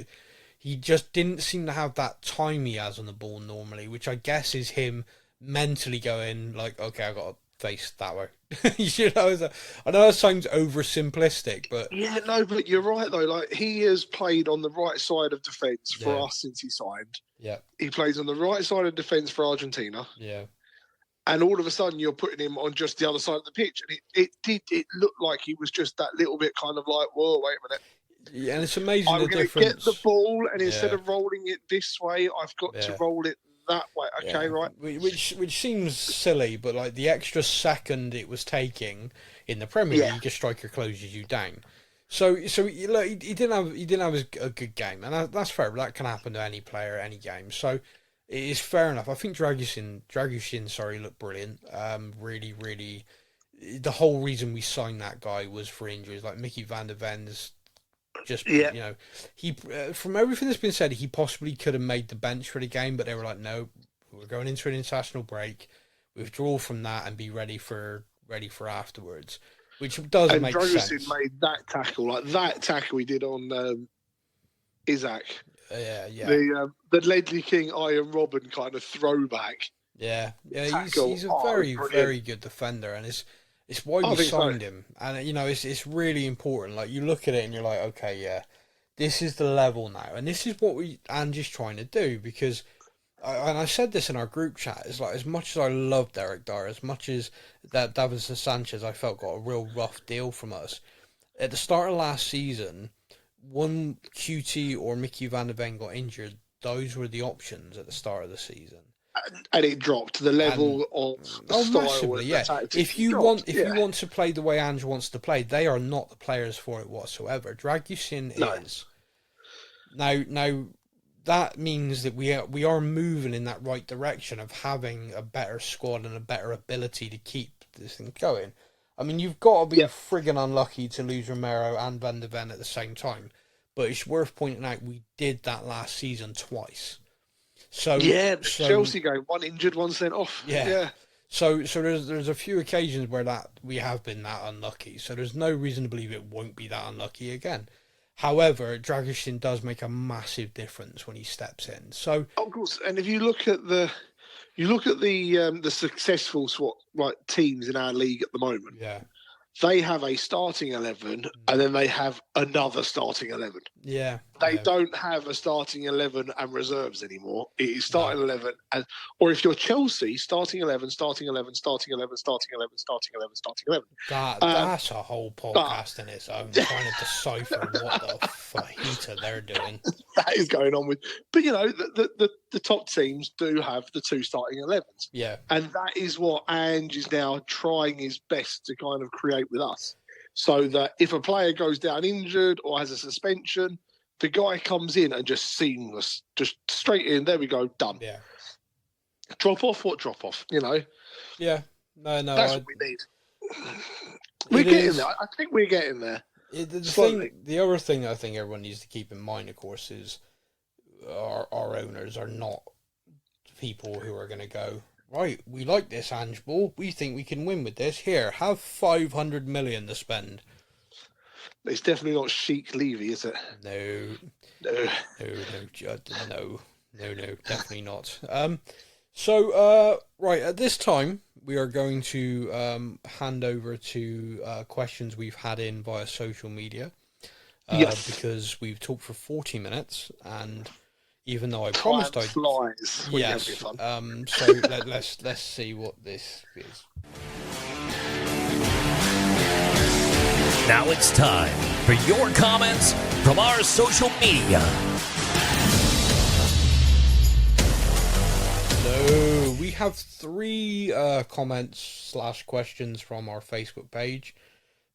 He just didn't seem to have that time he has on the ball normally, which I guess is him mentally going like, okay, I got to face that way. I know that sounds oversimplistic, but but you're right though. Like, he has played on the right side of defence for us since he signed. Yeah, he plays on the right side of defence for Argentina. Yeah, and all of a sudden you're putting him on just the other side of the pitch, and it looked like he was just that little bit kind of like, whoa, wait a minute. Yeah, and it's amazing I'm going to get the ball, and instead of rolling it this way, I've got to roll it that way. Okay, right. Which seems silly, but like the extra second it was taking in the Premier League, a striker closes you down. So look, he didn't have a good game, and that's fair. But that can happen to any player, any game. So it is fair enough. I think Dragusin, looked brilliant. Really, really, the whole reason we signed that guy was for injuries. Like Mickey van der Ven's. He from everything that's been said, he possibly could have made the bench for the game, but they were like, no, we're going into an international break, withdraw from that, and be ready for afterwards, which does make sense. And made that tackle he did on Isaac. The Ledley King, Iron Robin kind of throwback. He's a very, very good defender, and it's why we signed him, and it's really important. Like, you look at it and you're like, okay, this is the level now, and this is what Angie's trying to do. Because, and I said this in our group chat, it's like, as much as I love Derek Dyer, as much as that Davinson Sanchez, I felt got a real rough deal from us at the start of last season. One QT or Mickey van der Ven got injured. Those were the options at the start of the season. And it dropped the level of style. Massively, yeah. If you want to play the way Ange wants to play, they are not the players for it whatsoever. Dragusin is. Now that means that we are moving in that right direction of having a better squad and a better ability to keep this thing going. I mean, you've got to be friggin' unlucky to lose Romero and Van der Ven at the same time, but it's worth pointing out we did that last season twice. So Chelsea game, one injured, one sent off. So there's a few occasions where that we have been that unlucky. So there's no reason to believe it won't be that unlucky again. However, Dragusin does make a massive difference when he steps in. So of course, and if you look at the successful teams in our league at the moment. they have a starting 11 and then they have another starting 11. Yeah. They don't have a starting 11 and reserves anymore. It is starting 11. Or if you're Chelsea, starting 11, starting 11, starting 11, starting 11, starting 11, starting 11. That's a whole podcast in its own, trying to decipher what the fajita they're doing. That is going on with... But, the top teams do have the 2 starting 11s. Yeah. And that is what Ange is now trying his best to kind of create with us. So that if a player goes down injured or has a suspension, the guy comes in and just seamless, just straight in. There we go, done. Yeah. Drop off? What drop off? Yeah. No. That's what we need. We're getting there. I think we're getting there. The other thing I think everyone needs to keep in mind, of course, is our owners are not people who are going to go, right, we like this Ange ball. We think we can win with this. Here, have 500 million to spend. It's definitely not Sheik Levy, is it? No, Judd. No, definitely not. Right, at this time, we are going to hand over to questions we've had in via social media. Yes. Because we've talked for 40 minutes, and even though I promised I'd... flies. Yes. So let's see what this is. Now it's time for your comments from our social media. So we have 3 comments / questions from our Facebook page.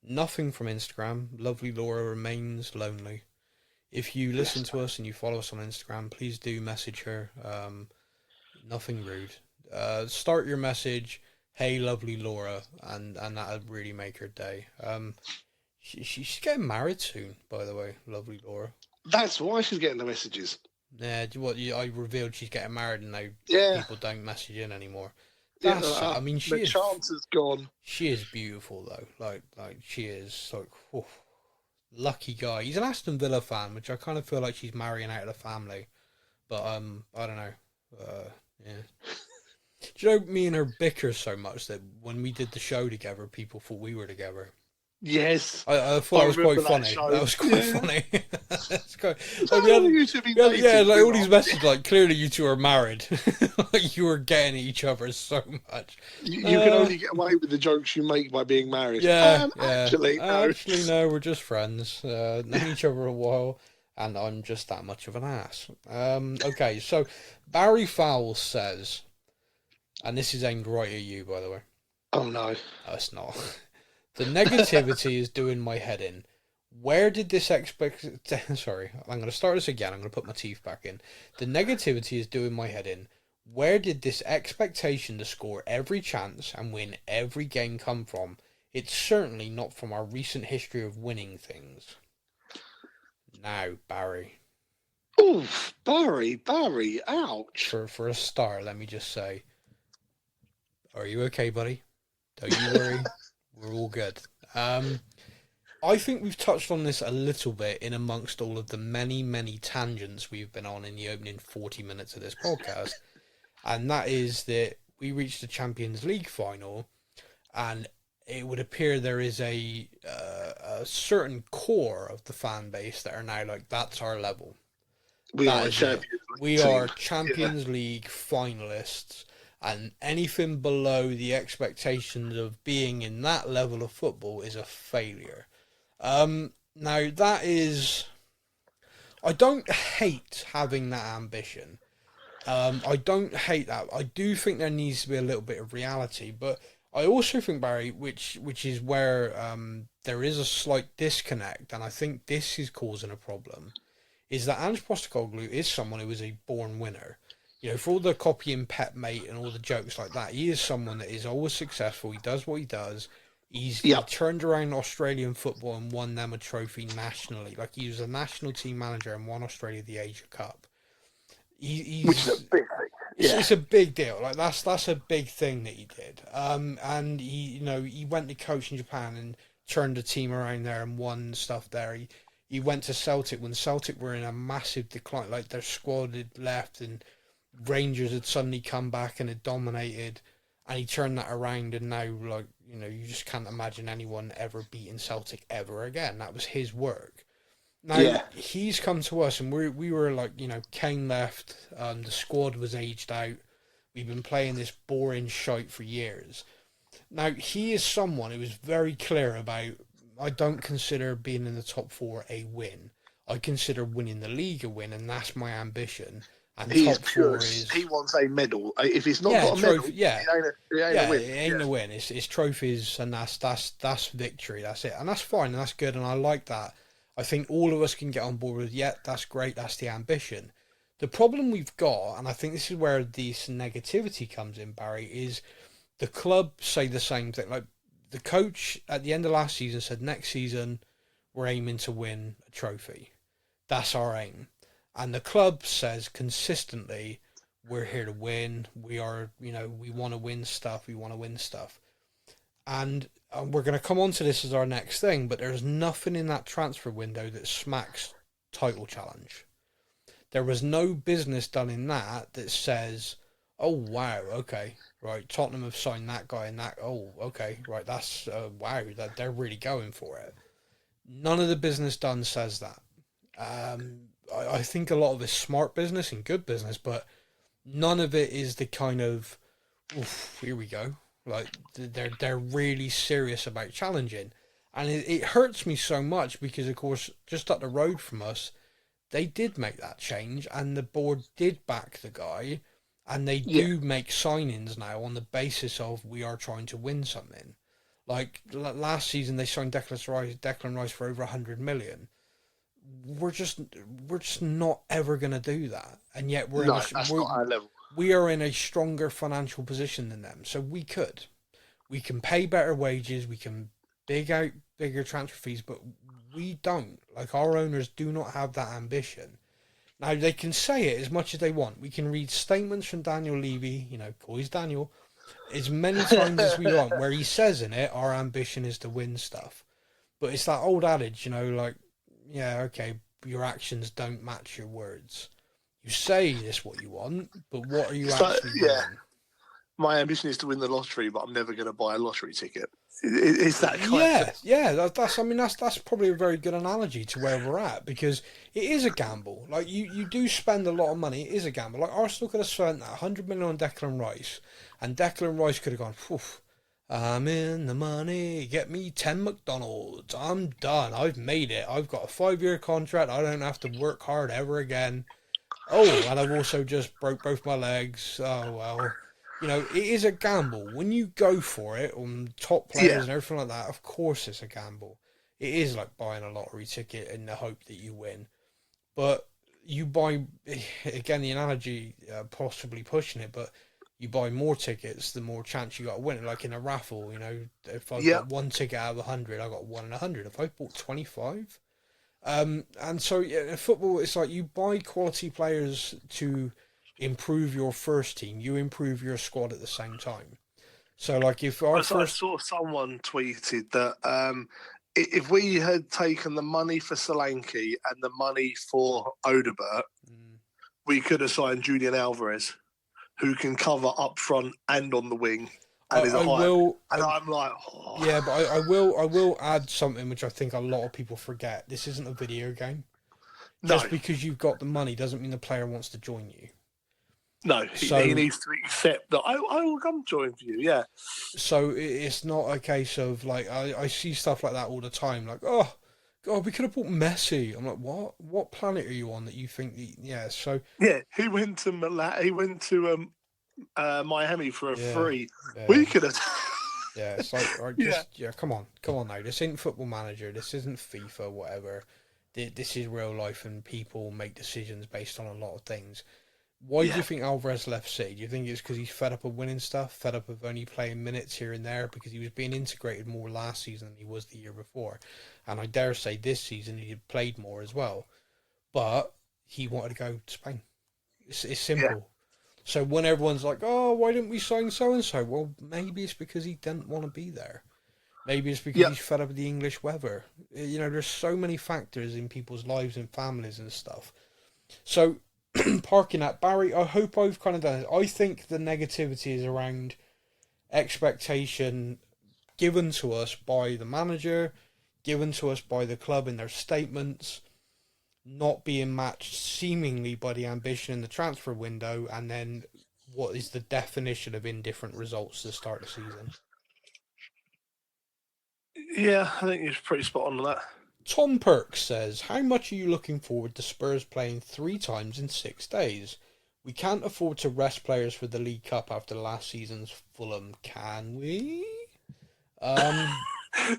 Nothing from Instagram. Lovely Laura remains lonely. If you listen to us and you follow us on Instagram, please do message her. Nothing rude. Start your message, "Hey, lovely Laura," and that'll really make her day. She's getting married soon, by the way, lovely Laura. That's why she's getting the messages. Yeah, I revealed she's getting married and now people don't message in anymore. That's, I mean, the chance is gone. She is beautiful though. Like she is lucky guy. He's an Aston Villa fan, which I kind of feel like she's marrying out of the family. But I don't know. Yeah. Do you know, me and her bicker so much that when we did the show together, people thought we were together. Yes. I thought that was quite funny. Show. That was quite funny. That's quite... like, all these messages, like, clearly you two are married. Like, you were getting at each other so much. You can only get away with the jokes you make by being married. Yeah. Actually, no, we're just friends. Known each other a while, and I'm just that much of an ass. Okay, so Barry Fowles says, and this is aimed right at you, by the way. Oh, no. No, it's not. The negativity is doing my head in. Where did this Sorry, I'm going to start this again. I'm going to put my teeth back in. The negativity is doing my head in. Where did this expectation to score every chance and win every game come from? It's certainly not from our recent history of winning things. Now, Barry. Oof, Barry, ouch. For a start, let me just say, are you okay, buddy? Don't you worry. We're all good. I think we've touched on this a little bit in amongst all of the many, many tangents we've been on in the opening 40 minutes of this podcast. And that is that we reached the Champions League final, and it would appear there is a certain core of the fan base that are now like, that's our level. We are Champions League finalists. And anything below the expectations of being in that level of football is a failure. Now, that is... I don't hate having that ambition. I don't hate that. I do think there needs to be a little bit of reality. But I also think, Barry, which is where there is a slight disconnect, and I think this is causing a problem, is that Ange Postecoglou is someone who is a born winner. You know, for all the copying Pep mate and all the jokes like that, he is someone that is always successful. He does what he does. He turned around Australian football and won them a trophy nationally. Like, he was a national team manager and won Australia the Asia Cup. Which is a big thing. Yeah. It's a big deal. Like, that's a big thing that he did. And he went to coach in Japan and turned the team around there and won stuff there. He went to Celtic when Celtic were in a massive decline. Like, their squad had left and Rangers had suddenly come back and had dominated, and he turned that around, and now, like, you just can't imagine anyone ever beating Celtic ever again. That was his work. Now, he's come to us, and we were like, Kane left, the squad was aged out, we've been playing this boring shite for years. Now, he is someone who is very clear about, I don't consider being in the top 4 a win. I consider winning the league a win, and that's my ambition. And he top is pure. 4 is... He wants a medal. If he's not got a medal, it ain't a win. It ain't a win. It's trophies, and that's victory. That's it. And that's fine, and that's good, and I like that. I think all of us can get on board with, that's great, that's the ambition. The problem we've got, and I think this is where this negativity comes in, Barry, is the club say the same thing. Like, the coach at the end of last season said, next season, we're aiming to win a trophy. That's our aim. And the club says consistently, we're here to win. We are, we want to win stuff. We want to win stuff. And we're going to come on to this as our next thing, but there's nothing in that transfer window that smacks title challenge. There was no business done in that says, oh, wow, okay, right, Tottenham have signed that guy and that, oh, okay, right, that's, wow, that they're really going for it. None of the business done says that. I think a lot of it's smart business and good business, but none of it is the kind of, oof, here we go. Like, they're really serious about challenging. And it hurts me so much because, of course, just up the road from us, they did make that change and the board did back the guy, and they do make signings now on the basis of we are trying to win something. Like, last season they signed Declan Rice for over 100 million. We're just not ever going to do that. And yet that's not our level. We are in a stronger financial position than them. So we can pay better wages, we can dig out bigger transfer fees, but we don't. Like, our owners do not have that ambition. Now, they can say it as much as they want. We can read statements from Daniel Levy, Coy's Daniel, as many times as we want, where he says in it, our ambition is to win stuff. But it's that old adage, like, yeah, okay, your actions don't match your words. You say this what you want, but what are you actually doing? My ambition is to win the lottery, but I'm never going to buy a lottery ticket. It's that kind of... Yeah, that's probably a very good analogy to where we're at, because it is a gamble. Like, you do spend a lot of money, it is a gamble. Like, Arsenal could have spent that 100 million on Declan Rice, and Declan Rice could have gone, poof, I'm in the money, get me 10 McDonald's, I'm done, I've made it, I've got a 5-year contract, I don't have to work hard ever again. Oh, and I've also just broke both my legs, oh well. It is a gamble. When you go for it on top players and everything like that, of course it's a gamble. It is like buying a lottery ticket in the hope that you win. But you buy, again, the analogy, possibly pushing it, but you buy more tickets, the more chance you got to win it. Like in a raffle, if I got one ticket out of 100, I got 1 in 100. If I bought 25, and so in football, it's like you buy quality players to improve your first team, you improve your squad at the same time. So, like, if I saw someone tweeted that if we had taken the money for Solanke and the money for Odebert, we could have signed Julian Alvarez, who can cover up front and on the wing. And I'm like, oh. Yeah, but I will add something which I think a lot of people forget. This isn't a video game. Just because you've got the money doesn't mean the player wants to join you. No, he needs to accept that I will come join for you, yeah. So it's not a case of, like, I see stuff like that all the time, like, oh, God, we could have bought Messi. I'm like, what? What planet are you on that you think, so... Yeah, he went to Miami for a free. Yeah. We could have... Yeah, it's like, come on now. This ain't Football Manager, this isn't FIFA, whatever. This is real life, and people make decisions based on a lot of things. Why do you think Alvarez left City? Do you think it's because he's fed up of winning stuff, fed up of only playing minutes here and there, because he was being integrated more last season than he was the year before? And I dare say this season he had played more as well. But he wanted to go to Spain. It's simple. Yeah. So when everyone's like, oh, why didn't we sign so-and-so? Well, maybe it's because he didn't want to be there. Maybe it's because he's fed up with the English weather. There's so many factors in people's lives and families and stuff. So... parking at Barry, I hope I've kind of done it. I think the negativity is around expectation given to us by the manager, given to us by the club in their statements, not being matched seemingly by the ambition in the transfer window, and then what is the definition of indifferent results to start the season? Yeah, I think he's pretty spot on that. Tom Perks says, how much are you looking forward to Spurs playing 3 times in 6 days? We can't afford to rest players for the League Cup after last season's Fulham, can we?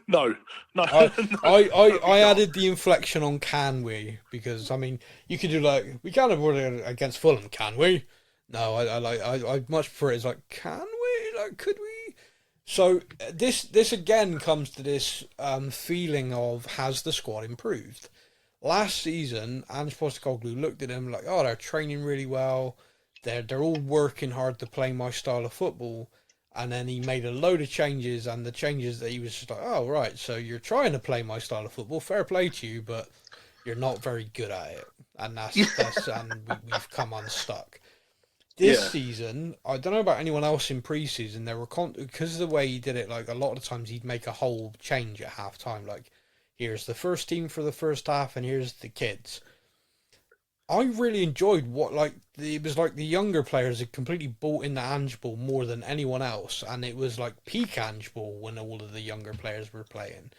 No. I added the inflection on can we, because, I mean, you could do like, we can't afford it against Fulham, can we? No, I much prefer it as like, can we? Like, could we? So this again comes to this feeling of, has the squad improved? Last season, Ange Postecoglou looked at them like, oh, they're training really well, they're all working hard to play my style of football, and then he made a load of changes, and the changes that he was just like, oh, right, so you're trying to play my style of football, fair play to you, but you're not very good at it, and we've come unstuck. This season, I don't know about anyone else in pre-season, there were because of the way he did it, like a lot of the times he'd make a whole change at half-time, like, here's the first team for the first half, and here's the kids. I really enjoyed it was like the younger players had completely bought into Ange Ball more than anyone else, and it was like peak Ange Ball when all of the younger players were playing.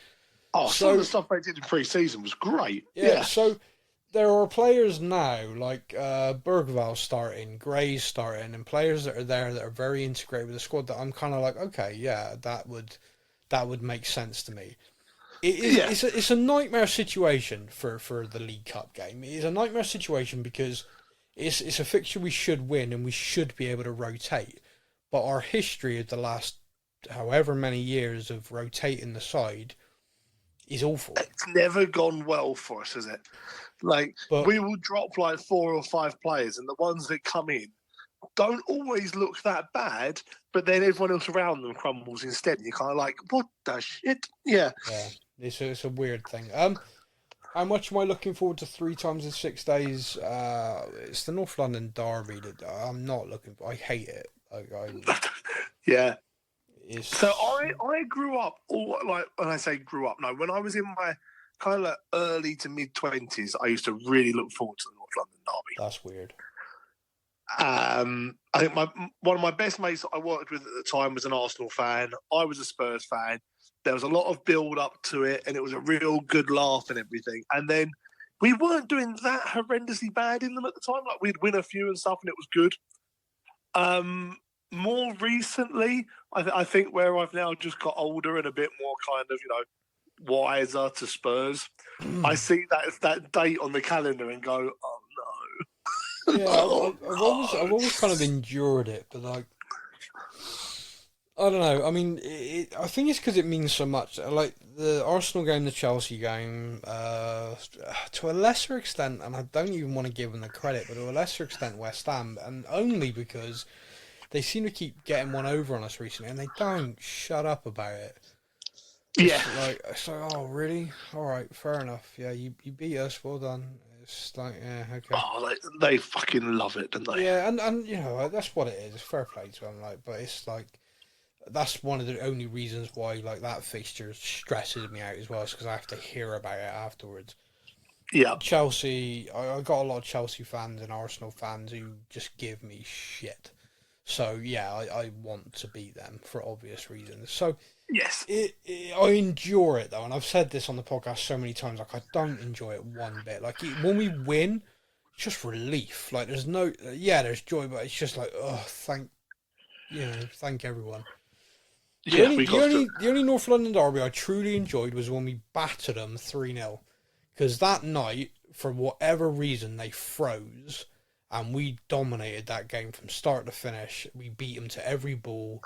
Oh, some of the stuff they did in pre-season was great. Yeah, so there are players now, like Bergvall starting, Gray's starting, and players that are there that are very integrated with the squad that I'm kind of like, okay, yeah, that would make sense to me. It's a nightmare situation for the League Cup game. It is a nightmare situation because it's a fixture we should win and we should be able to rotate. But our history of the last however many years of rotating the side is awful. It's never gone well for us, has it? We will drop like 4 or 5 players, and the ones that come in don't always look that bad, but then everyone else around them crumbles instead. And you're kind of like, what the shit? Yeah. It's a weird thing. How much am I looking forward to 3 times in 6 days? It's the North London derby that I'm not looking for. I hate it. Yeah. It's... So I grew up, when I say grew up, no, when I was in my kind of early to mid 20s, I used to really look forward to the North London derby. That's weird. I think one of my best mates I worked with at the time was an Arsenal fan. I was a Spurs fan. There was a lot of build up to it, and it was a real good laugh and everything. And then we weren't doing that horrendously bad in them at the time. Like, we'd win a few and stuff, and it was good. More recently, I think where I've now just got older and a bit more kind of, wiser to Spurs, I see that date on the calendar and go, oh no. Yeah, I've always kind of endured it, but like, I don't know. I mean, I think it's because it means so much. Like the Arsenal game, the Chelsea game, to a lesser extent, and I don't even want to give them the credit, but to a lesser extent, West Ham, and only because they seem to keep getting one over on us recently, and they don't shut up about it. It's like, oh, really? All right, fair enough. Yeah, you beat us. Well done. It's like, yeah, okay. Oh, they fucking love it, don't they? Yeah, and that's what it is. It's fair play to them. But it's like, that's one of the only reasons why that fixture stresses me out as well, is because I have to hear about it afterwards. Yeah. Chelsea, I got a lot of Chelsea fans and Arsenal fans who just give me shit. So yeah, I want to beat them for obvious reasons. So yes, I endure it though, and I've said this on the podcast so many times. Like, I don't enjoy it one bit. Like, when we win, it's just relief. Like, there's joy, but it's just like, oh, thank everyone. The only North London derby I truly enjoyed was when we battered them 3-0, because that night, for whatever reason, they froze. And we dominated that game from start to finish. We beat them to every ball,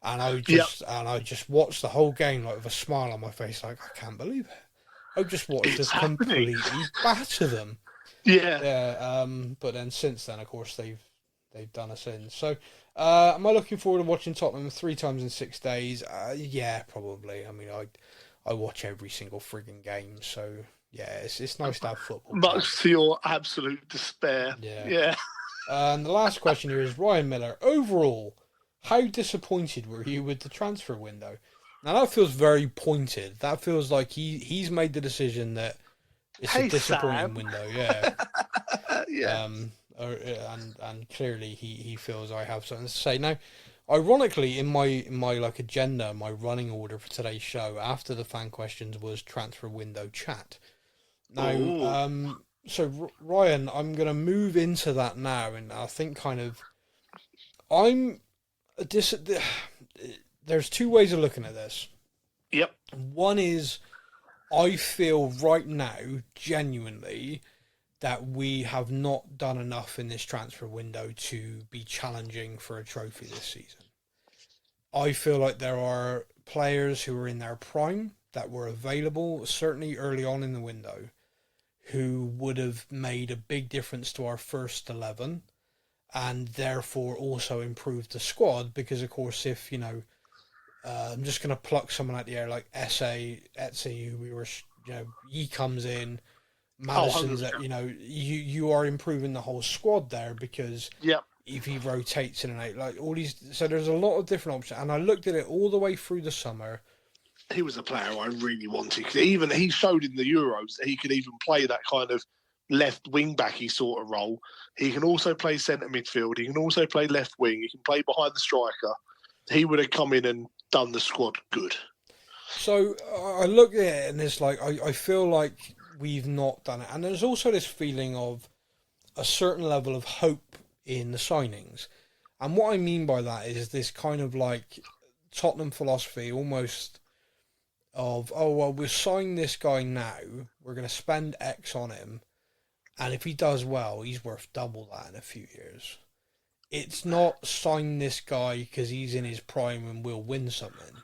and I just watched the whole game with a smile on my face, like, I can't believe it. I just watched us completely batter them. Yeah. But then since then, of course, they've done us in. So, am I looking forward to watching Tottenham 3 times in 6 days? Yeah, probably. I mean, I watch every single frigging game, so. Yeah, it's nice to have football. Much to your absolute despair. Yeah. And the last question here is Ryan Miller. Overall, how disappointed were you with the transfer window? Now that feels very pointed. That feels like he's made the decision that it's a disappointing window. Yeah. Yeah. And clearly he feels I have something to say. Now, ironically, in my like agenda, my running order for today's show after the fan questions was transfer window chat. Now, so Ryan, I'm going to move into that now, and I think there's two ways of looking at this. Yep. One is I feel right now, genuinely, that we have not done enough in this transfer window to be challenging for a trophy this season. I feel like there are players who are in their prime that were available, certainly early on in the window, who would have made a big difference to our first 11 and therefore also improved the squad because, of course, if, I'm just going to pluck someone out the air like Etsy, who we were, he comes in, Madison's, you are improving the whole squad there because if he rotates in and out, like all these, so there's a lot of different options. And I looked at it all the way through the summer. He was a player I really wanted. Even he showed in the Euros that he could even play that kind of left wing backy sort of role. He can also play centre midfield. He can also play left wing. He can play behind the striker. He would have come in and done the squad good. So I look at it and it's like I feel like we've not done it. And there's also this feeling of a certain level of hope in the signings. And what I mean by that is this kind of like Tottenham philosophy almost of, we'll sign this guy now, we're going to spend X on him, and if he does well, he's worth double that in a few years. It's not sign this guy because he's in his prime and we'll win something.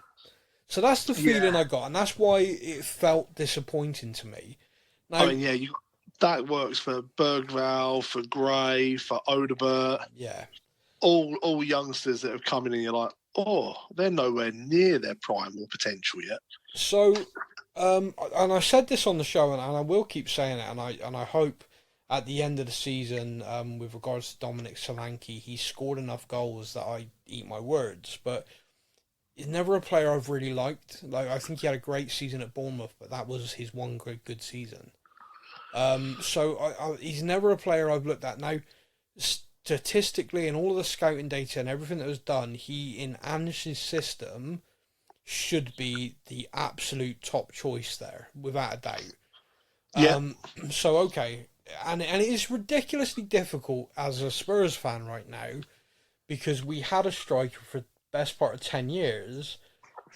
So that's the feeling I got, and that's why it felt disappointing to me. Now, that works for Bergvall, for Gray, for Odebert. Yeah. All youngsters that have come in and you're like, they're nowhere near their prime or potential yet. So, and I said this on the show, and I will keep saying it, and I hope at the end of the season, with regards to Dominic Solanke, he scored enough goals that I eat my words. But he's never a player I've really liked. Like, I think he had a great season at Bournemouth, but that was his one good season. So he's never a player I've looked at. Now, statistically, and all of the scouting data and everything that was done, he, in Ange's system, should be the absolute top choice there, without a doubt. So, okay. And it is ridiculously difficult as a Spurs fan right now because we had a striker for the best part of 10 years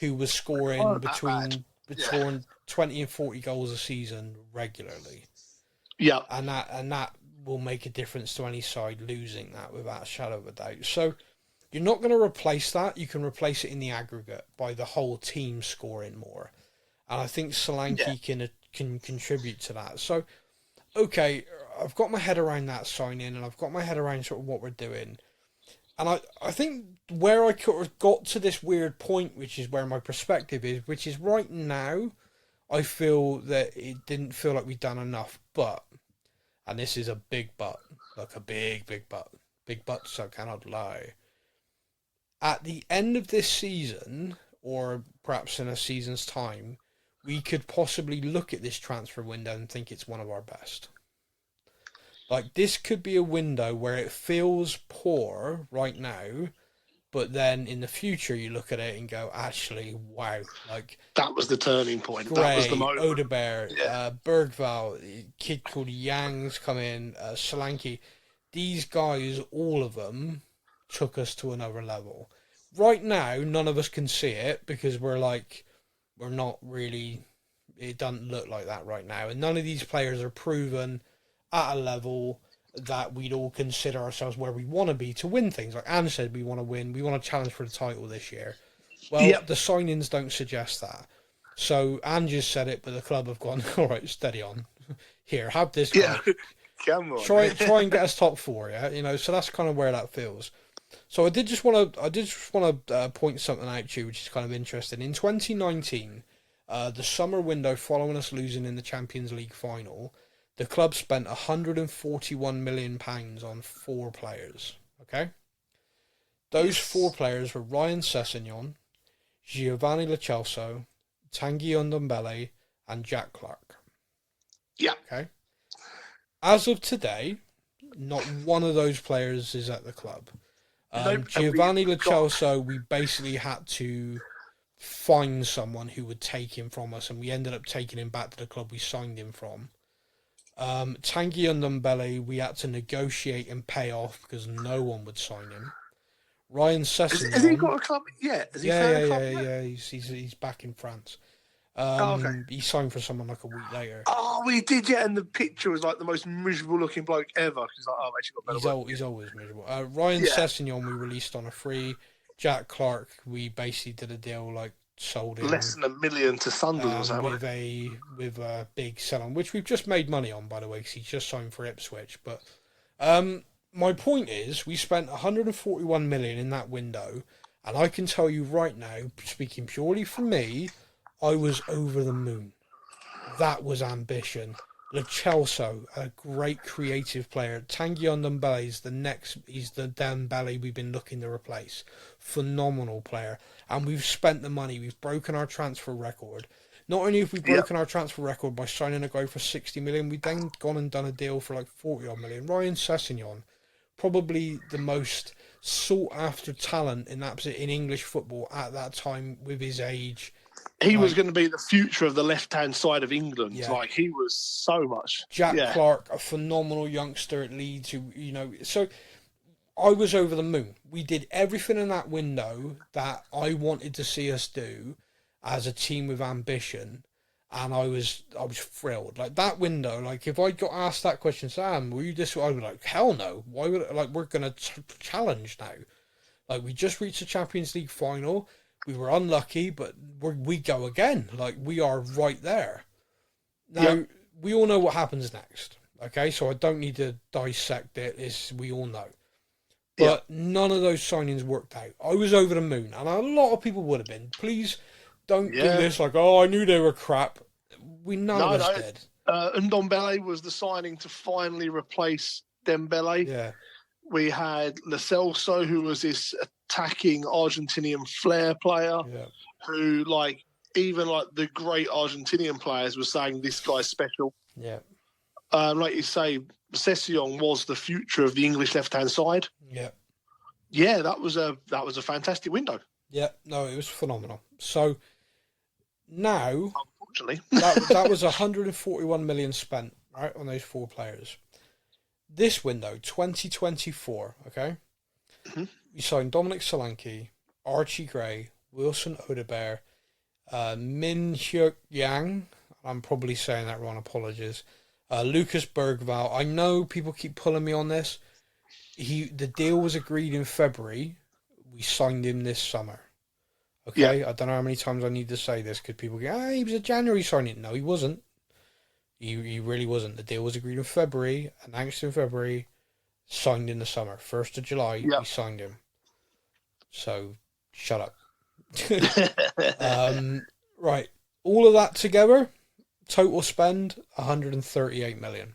who was scoring between 20 and 40 goals a season regularly. Yeah. And that will make a difference to any side losing that without a shadow of a doubt. So you're not going to replace that. You can replace it in the aggregate by the whole team scoring more. And I think Solanke can contribute to that. So, okay, I've got my head around that signing and I've got my head around sort of what we're doing. And I think where I could have got to this weird point, which is where my perspective is, which is right now, I feel that it didn't feel like we'd done enough. But, and this is a big but, like a big but, so I cannot lie. At the end of this season, or perhaps in a season's time, we could possibly look at this transfer window and think it's one of our best. Like, this could be a window where it feels poor right now, but then in the future you look at it and go, actually, wow. Like, that was the turning point. Gray, that was the moment. Odebert, Bergvall, a kid called Yang's come in, Solanke. These guys, all of them, took us to another level. Right now, none of us can see it because we're not really, it doesn't look like that right now. And none of these players are proven at a level that we'd all consider ourselves where we want to be to win things. Like Anne said, we want to win. We want to challenge for the title this year. Well, the signings don't suggest that. So Anne just said it, but the club have gone, all right, steady on. Here, have this guy. Come on. Try and get us top four, yeah? So that's kind of where that feels. So I did just want to point something out to you, which is kind of interesting. In 2019, the summer window following us losing in the Champions League final, the club spent £141 million on 4 players. Okay? Those 4 players were Ryan Sessegnon, Giovanni Lo Celso, Tanguy Ndombele, and Jack Clark. Yeah. Okay. As of today, not one of those players is at the club. Giovanni Lo Celso, we basically had to find someone who would take him from us, and we ended up taking him back to the club we signed him from. Tanguy Ndombele, we had to negotiate and pay off because no one would sign him. Ryan Sessegnon. Has he got a club yet? Has he found a club yet? Yeah. He's back in France. Okay. He signed for someone like a week later. Oh, he did, yeah, and the picture was like the most miserable looking bloke ever. He's like, I've actually got better work. He's always miserable. Ryan Sessegnon, we released on a free. Jack Clark, we basically did a deal, like, sold him. Less than $1 million to Sunderland or something. With a big sell-on, which we've just made money on, by the way, because he's just signed for Ipswich. But my point is, we spent 141 million in that window, and I can tell you right now, speaking purely for me, I was over the moon. That was ambition. Lo Celso, a great creative player. Tanguy Ndombele he's the Dembele we've been looking to replace. Phenomenal player. And we've spent the money. We've broken our transfer record. Not only have we broken our transfer record by signing a guy for 60 million, we've then gone and done a deal for like 40 odd million. Ryan Sessegnon, probably the most sought after talent in English football at that time with his age. He was going to be the future of the left-hand side of England. Yeah. Like, he was so much. Jack Clark, a phenomenal youngster at Leeds, who, so I was over the moon. We did everything in that window that I wanted to see us do as a team with ambition, and I was thrilled. Like, that window, like, if I got asked that question, Sam, were you this? I'd be like, hell no. Why would we're going to challenge now? Like, we just reached the Champions League final. We were unlucky, but we go again. Like, we are right there. Now, we all know what happens next. Okay, so I don't need to dissect it. We all know. But none of those signings worked out. I was over the moon, and a lot of people would have been. Please don't do this like, oh, I knew they were crap. None of us did. Ndombele was the signing to finally replace Dembele. Yeah. We had Lo Celso, who was this attacking Argentinian flair player, who, like, even like the great Argentinian players were saying this guy's special. Yeah. Like you say, Sessegnon was the future of the English left-hand side. Yeah. Yeah, that was a fantastic window. Yeah, no, it was phenomenal. So now, unfortunately, that was 141 million spent, right, on those four players. This window, 2024, okay? Mm-hmm. We signed Dominic Solanke, Archie Gray, Wilson Odobert, Min Hyuk Yang, I'm probably saying that wrong, apologies, Lucas Bergval. I know people keep pulling me on this. The deal was agreed in February. We signed him this summer. Okay? Yeah. I don't know how many times I need to say this because people go, he was a January signing. No, he wasn't. He really wasn't. The deal was agreed in February, announced in February, signed in the summer. 1st of July, we signed him. So, shut up. Right. All of that together, total spend, 138 million.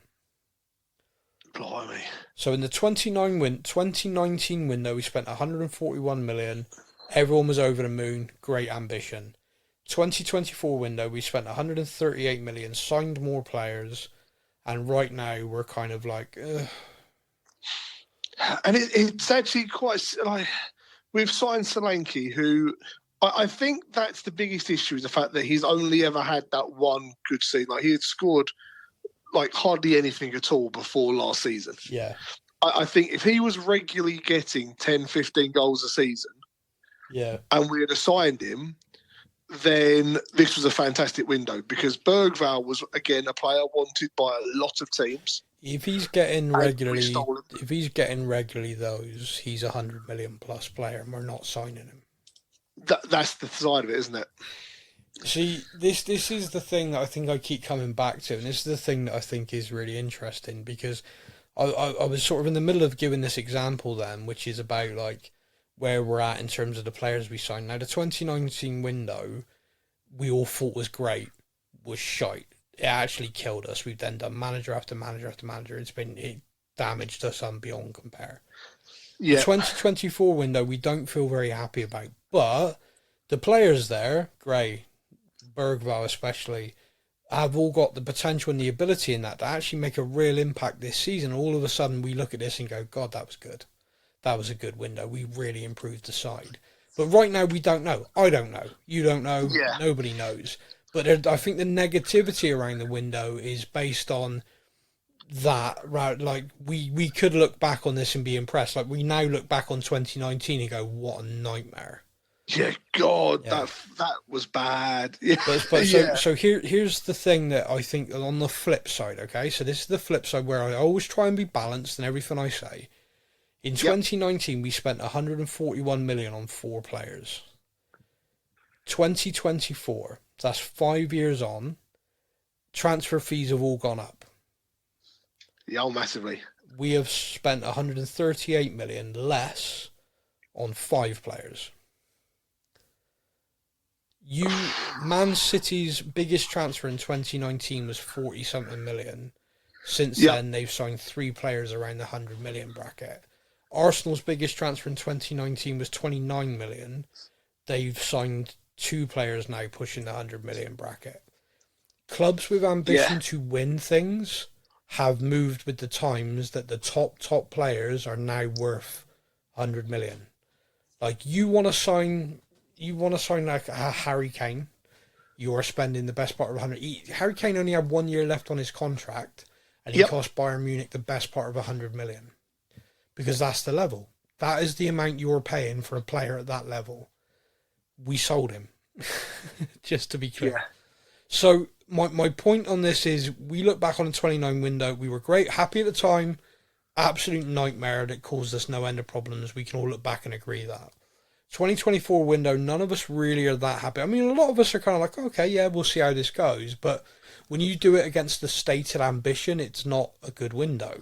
Blimey. So in the 2019 window, we spent 141 million. Everyone was over the moon. Great ambition. 2024 window, we spent 138 million, signed more players, and right now we're kind of like, ugh. And it's actually quite like we've signed Solanke, who I think that's the biggest issue is the fact that he's only ever had that one good season. Like, he had scored like hardly anything at all before last season. Yeah. I think if he was regularly getting 10, 15 goals a season, and we had assigned him, then this was a fantastic window because Bergval was, again, a player wanted by a lot of teams. If he's getting regularly those, he's 100 million plus player, and we're not signing him. That's the side of it, isn't it? See, this is the thing that I think I keep coming back to, and this is the thing that I think is really interesting because I was sort of in the middle of giving this example then, which is about like where we're at in terms of the players we signed. Now, the 2019 window, we all thought was great, was shite. It actually killed us. We've then done manager after manager after manager. It damaged us beyond compare. Yeah. The 2024 window, we don't feel very happy about, but The players there, Gray, Bergvall especially, have all got the potential and the ability in that to actually make a real impact this season. All of a sudden, we look at this and go, God, that was good. That was a good window. We really improved the side. But right now, we don't know. I don't know. You don't know. Yeah. Nobody knows. But I think the negativity around the window is based on that. Right? Like, we could look back on this and be impressed. Like, we now look back on 2019 and go, what a nightmare. Yeah, God, yeah. That was bad. Yeah. So here's the thing that I think on the flip side, okay? So this is the flip side where I always try and be balanced in everything I say. In 2019, we spent 141 million on 4 players. 2024, that's 5 years on, transfer fees have all gone up. Yeah, massively. We have spent 138 million less on 5 players. Man City's biggest transfer in 2019 was 40-something million. Since then, they've signed 3 players around the 100 million bracket. Arsenal's biggest transfer in 2019 was 29 million. They've signed 2 players now pushing the 100 million bracket. Clubs with ambition to win things have moved with the times that the top players are now worth 100 million. Like, you want to sign like a Harry Kane, you are spending the best part of 100. Harry Kane only had 1 year left on his contract, and he cost Bayern Munich the best part of 100 million. Because that's the level. That is the amount you're paying for a player at that level. We sold him, just to be clear. Yeah. So my point on this is, we look back on the 29 window, we were great, happy at the time, absolute nightmare that caused us no end of problems. We can all look back and agree that. 2024 window, none of us really are that happy. I mean, a lot of us are kind of like, okay, yeah, we'll see how this goes. But when you do it against the stated ambition, it's not a good window.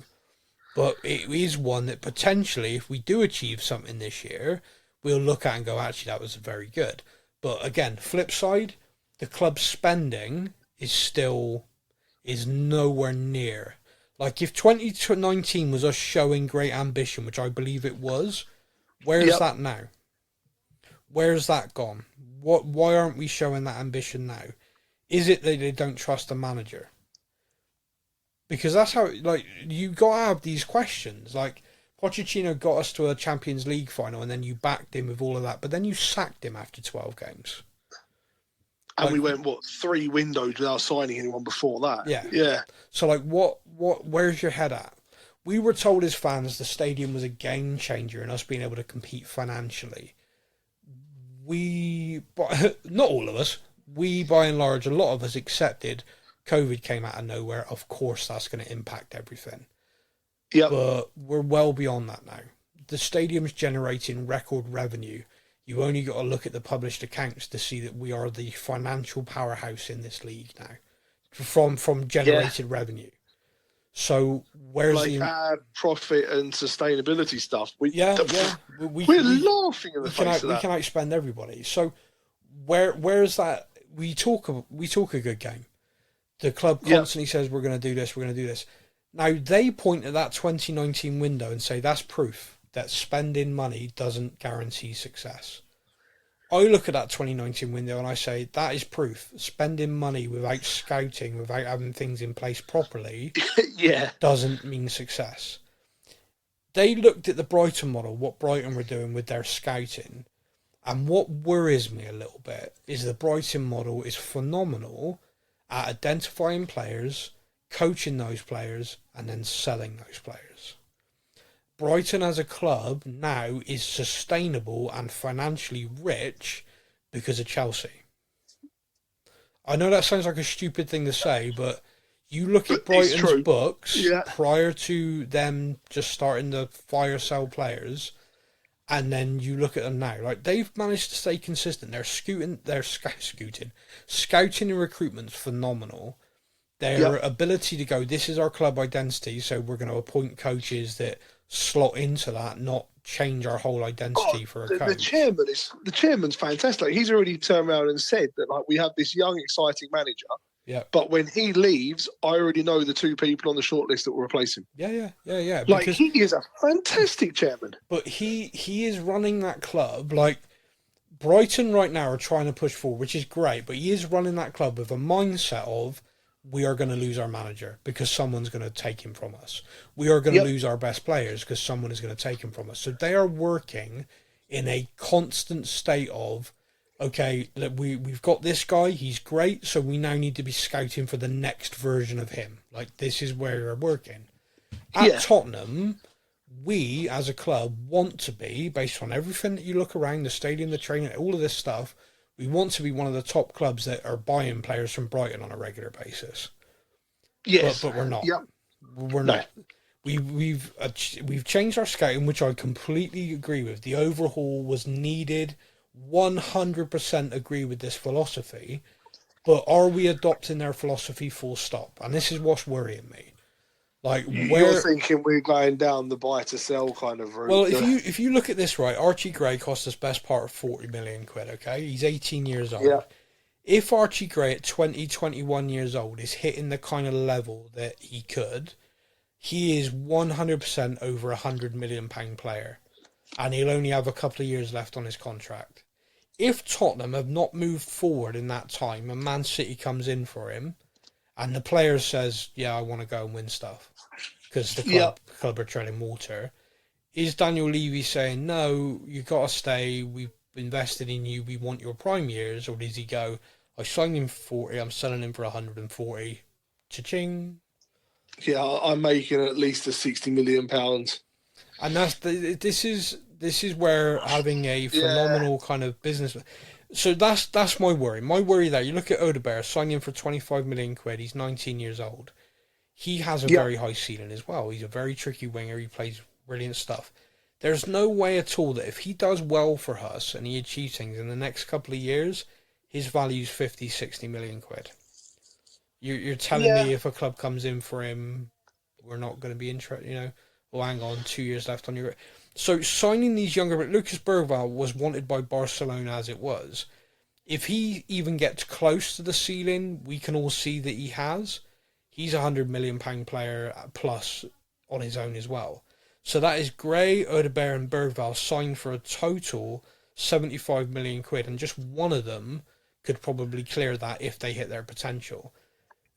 But it is one that potentially, if we do achieve something this year, we'll look at and go, actually, that was very good. But again, flip side, the club's spending is nowhere near. Like, if 2019 was us showing great ambition, which I believe it was, where is that now? Where's that gone? Why aren't we showing that ambition now? Is it that they don't trust the manager? Because that's how, like, you got to have these questions. Like, Pochettino got us to a Champions League final, and then you backed him with all of that, but then you sacked him after 12 games. And we went, 3 windows without signing anyone before that? Yeah. So, like, where's your head at? We were told as fans the stadium was a game changer in us being able to compete financially. Not all of us, by and large, a lot of us accepted COVID came out of nowhere. Of course, that's going to impact everything. Yeah. But we're well beyond that now. The stadium's generating record revenue. You only got to look at the published accounts to see that we are the financial powerhouse in this league now, from generated revenue. So where's our profit and sustainability stuff? We're laughing at the face of that. We can outspend everybody. So where's that? We talk a good game. The club constantly says we're going to do this, we're going to do this. Now they point at that 2019 window and say that's proof that spending money doesn't guarantee success. I look at that 2019 window and I say that is proof. Spending money without scouting, without having things in place properly, doesn't mean success. They looked at the Brighton model, what Brighton were doing with their scouting, and what worries me a little bit is the Brighton model is phenomenal at identifying players, coaching those players, and then selling those players. Brighton as a club now is sustainable and financially rich because of Chelsea. I know that sounds like a stupid thing to say, but you look at Brighton's books prior to them just starting to fire sell players, and then you look at them now. Like, they've managed to stay consistent. Scouting and recruitment's phenomenal. Their ability to go, this is our club identity, so we're going to appoint coaches that slot into that, not change our whole identity for a coach. The chairman's fantastic. He's already turned around and said that, like, we have this young, exciting manager. Yeah. But when he leaves, I already know the 2 people on the shortlist that will replace him. Yeah. Like, he is a fantastic chairman. But he is running that club. Like, Brighton right now are trying to push forward, which is great, but he is running that club with a mindset of, we are going to lose our manager because someone's going to take him from us. We are going to lose our best players because someone is going to take him from us. So they are working in a constant state of, okay, we've got this guy, he's great, so we now need to be scouting for the next version of him. Like, this is where we're working. At Tottenham, we, as a club, want to be, based on everything that you look around, the stadium, the training, all of this stuff, we want to be one of the top clubs that are buying players from Brighton on a regular basis. Yes. But we're not. Yep. We're not. We've changed our scouting, which I completely agree with. The overhaul was needed. 100% agree with this philosophy. But are we adopting their philosophy full stop? And this is what's worrying me. Like, you're thinking we're going down the buy to sell kind of route. Well, if you look at this right, Archie Gray cost us best part of 40 million quid. Okay, he's 18 years old. Yeah. If Archie Gray at 20, 21 years old is hitting the kind of level that he could, he is 100% over £100 million player, and he'll only have a couple of years left on his contract. If Tottenham have not moved forward in that time, and Man City comes in for him, and the player says, yeah, I want to go and win stuff, because the club are treading water, is Daniel Levy saying, no, you got to stay, we've invested in you, we want your prime years? Or does he go, I signed him for 40, I'm selling him for 140, cha-ching? Yeah, I'm making at least £60 million. And this is where having a phenomenal kind of business. So that's my worry. My worry there, you look at Odegaard, signing him for 25 million quid, he's 19 years old. He has a very high ceiling as well. He's a very tricky winger, he plays brilliant stuff. There's no way at all that if he does well for us and he achieves things in the next couple of years, his value's 50, 60 million quid. You're telling me if a club comes in for him, we're not going to be interested, well, hang on, 2 years left on your... So signing these younger... Lucas Bergvall was wanted by Barcelona as it was. If he even gets close to the ceiling, we can all see that he has. He's a £100 million player plus on his own as well. So that is Gray, Odegaard and Bergvall signed for a total 75 million quid, and just one of them could probably clear that if they hit their potential.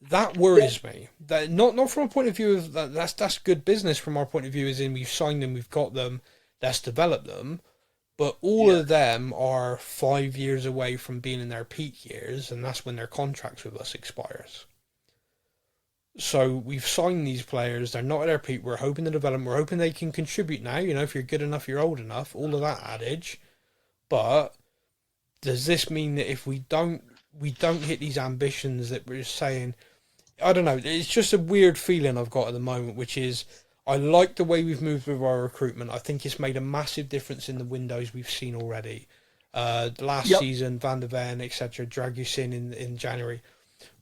That worries me. That not from a point of view of that's good business from our point of view, as in we've signed them, we've got them, let's develop them. But all of them are 5 years away from being in their peak years, and that's when their contracts with us expires. So we've signed these players, they're not at their peak, we're hoping to develop them, we're hoping they can contribute now, if you're good enough, you're old enough, all of that adage. But does this mean that if we don't hit these ambitions that we're saying, I don't know, it's just a weird feeling I've got at the moment, which is I like the way we've moved with our recruitment. I think it's made a massive difference in the windows we've seen already. Last season, Van der Ven, etc., Dragusin in January.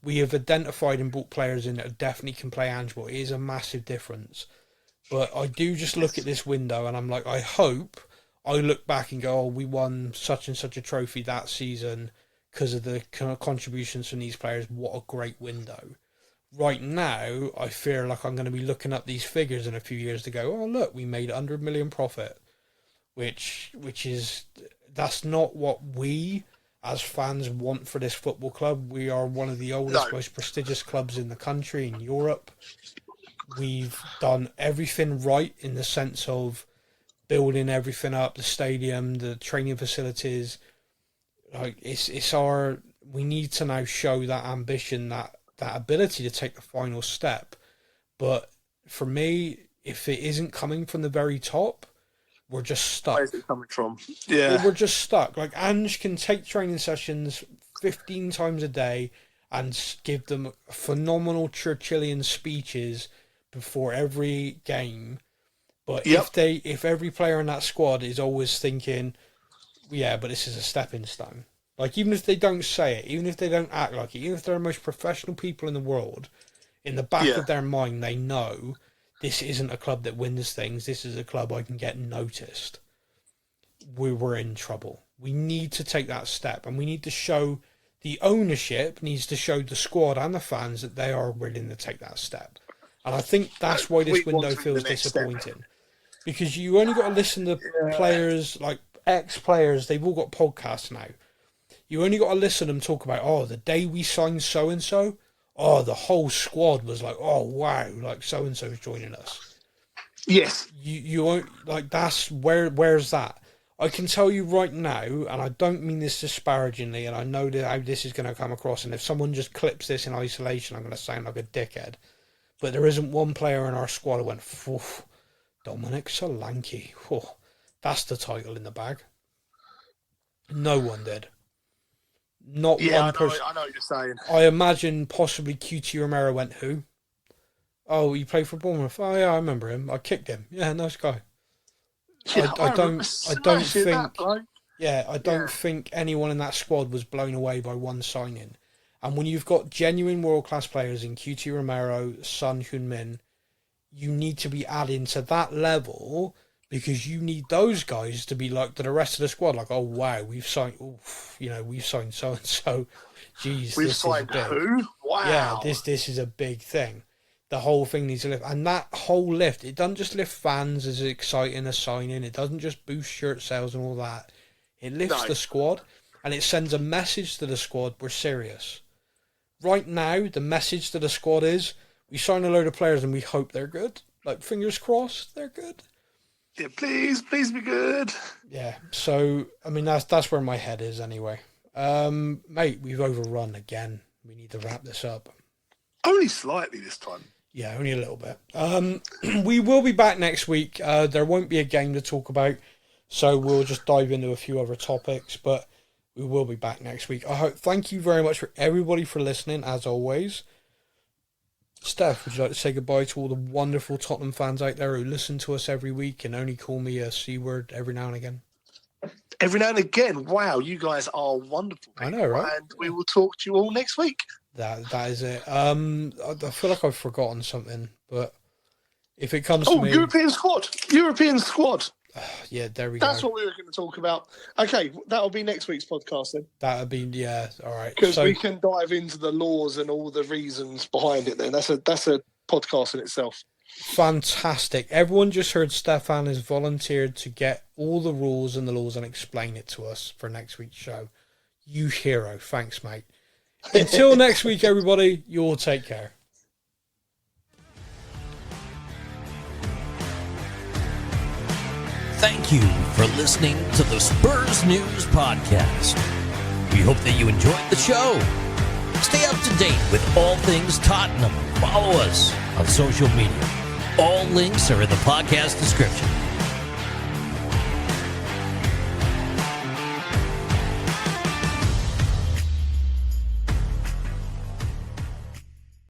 We have identified and brought players in that definitely can play handball. It is a massive difference. But I do just look at this window and I'm like, I hope I look back and go, oh, we won such and such a trophy that season because of the contributions from these players. What a great window. Right now, I fear like I'm going to be looking up these figures in a few years to go, oh, look, we made 100 million profit, which is, that's not what we as fans want for this football club. We are one of the oldest, most prestigious clubs in the country, in Europe. We've done everything right in the sense of building everything up, the stadium, the training facilities. Like we need to now show that ambition, that ability to take the final step. But for me, if it isn't coming from the very top, we're just stuck. Where is it coming from? Yeah. We're just stuck. Like, Ange can take training sessions 15 times a day and give them phenomenal Churchillian speeches before every game. But if every player in that squad is always thinking, yeah, but this is a stepping stone. Like, even if they don't say it, even if they don't act like it, even if they're the most professional people in the world, in the back of their mind, they know this isn't a club that wins things. This is a club I can get noticed. We're in trouble. We need to take that step, and we need to show the ownership needs to show the squad and the fans that they are willing to take that step. And I think that's why this window feels disappointing. Because you only got to listen to players like ex-players, they've all got podcasts now. You only got to listen to them talk about, the day we signed so-and-so, the whole squad was like, oh, wow, like so-and-so's joining us. Yes. You won't, like, that's, where's that? I can tell you right now, and I don't mean this disparagingly, and I know that how this is going to come across, and if someone just clips this in isolation, I'm going to sound like a dickhead. But there isn't one player in our squad who went, Dominic Solanke. That's the title in the bag. No one did. Not one person. I know what you're saying. I imagine possibly QT Romero went, who? Oh, he played for Bournemouth. Oh, yeah, I remember him. I kicked him. Yeah, nice guy. Yeah, I don't think anyone in that squad was blown away by one signing. And when you've got genuine world-class players in QT Romero, Son Heung-min, you need to be adding to that level because you need those guys to be like to the rest of the squad, like, oh wow, we've signed so and so. Jeez, we've signed who? Wow. Yeah, this is a big thing. The whole thing needs to lift, and that whole lift, it doesn't just lift fans as exciting as signing. It doesn't just boost shirt sales and all that. It lifts the squad, and it sends a message to the squad: we're serious. Right now, the message to the squad is: we sign a load of players and we hope they're good. Like, fingers crossed, they're good. Yeah, please be good. Yeah, so, I mean, that's where my head is anyway. Mate, we've overrun again. We need to wrap this up. Only slightly this time. Yeah, only a little bit. We will be back next week. There won't be a game to talk about, so we'll just dive into a few other topics, but we will be back next week. Thank you very much for everybody for listening, as always. Steph, would you like to say goodbye to all the wonderful Tottenham fans out there who listen to us every week and only call me a C word every now and again? Every now and again. Wow, you guys are wonderful people. I know, right? And we will talk to you all next week. That is it. I feel like I've forgotten something, but if it comes to me... European squad. Yeah, there we go. That's what we were going to talk about. Okay, that'll be next week's podcast then. That'll be, all right. Because we can dive into the laws and all the reasons behind it then. That's a podcast in itself. Fantastic. Everyone just heard Stefan has volunteered to get all the rules and the laws and explain it to us for next week's show. You hero. Thanks, mate. Until next week, everybody, you all take care. Thank you for listening to the Spurs News Podcast. We hope that you enjoyed the show. Stay up to date with all things Tottenham. Follow us on social media. All links are in the podcast description.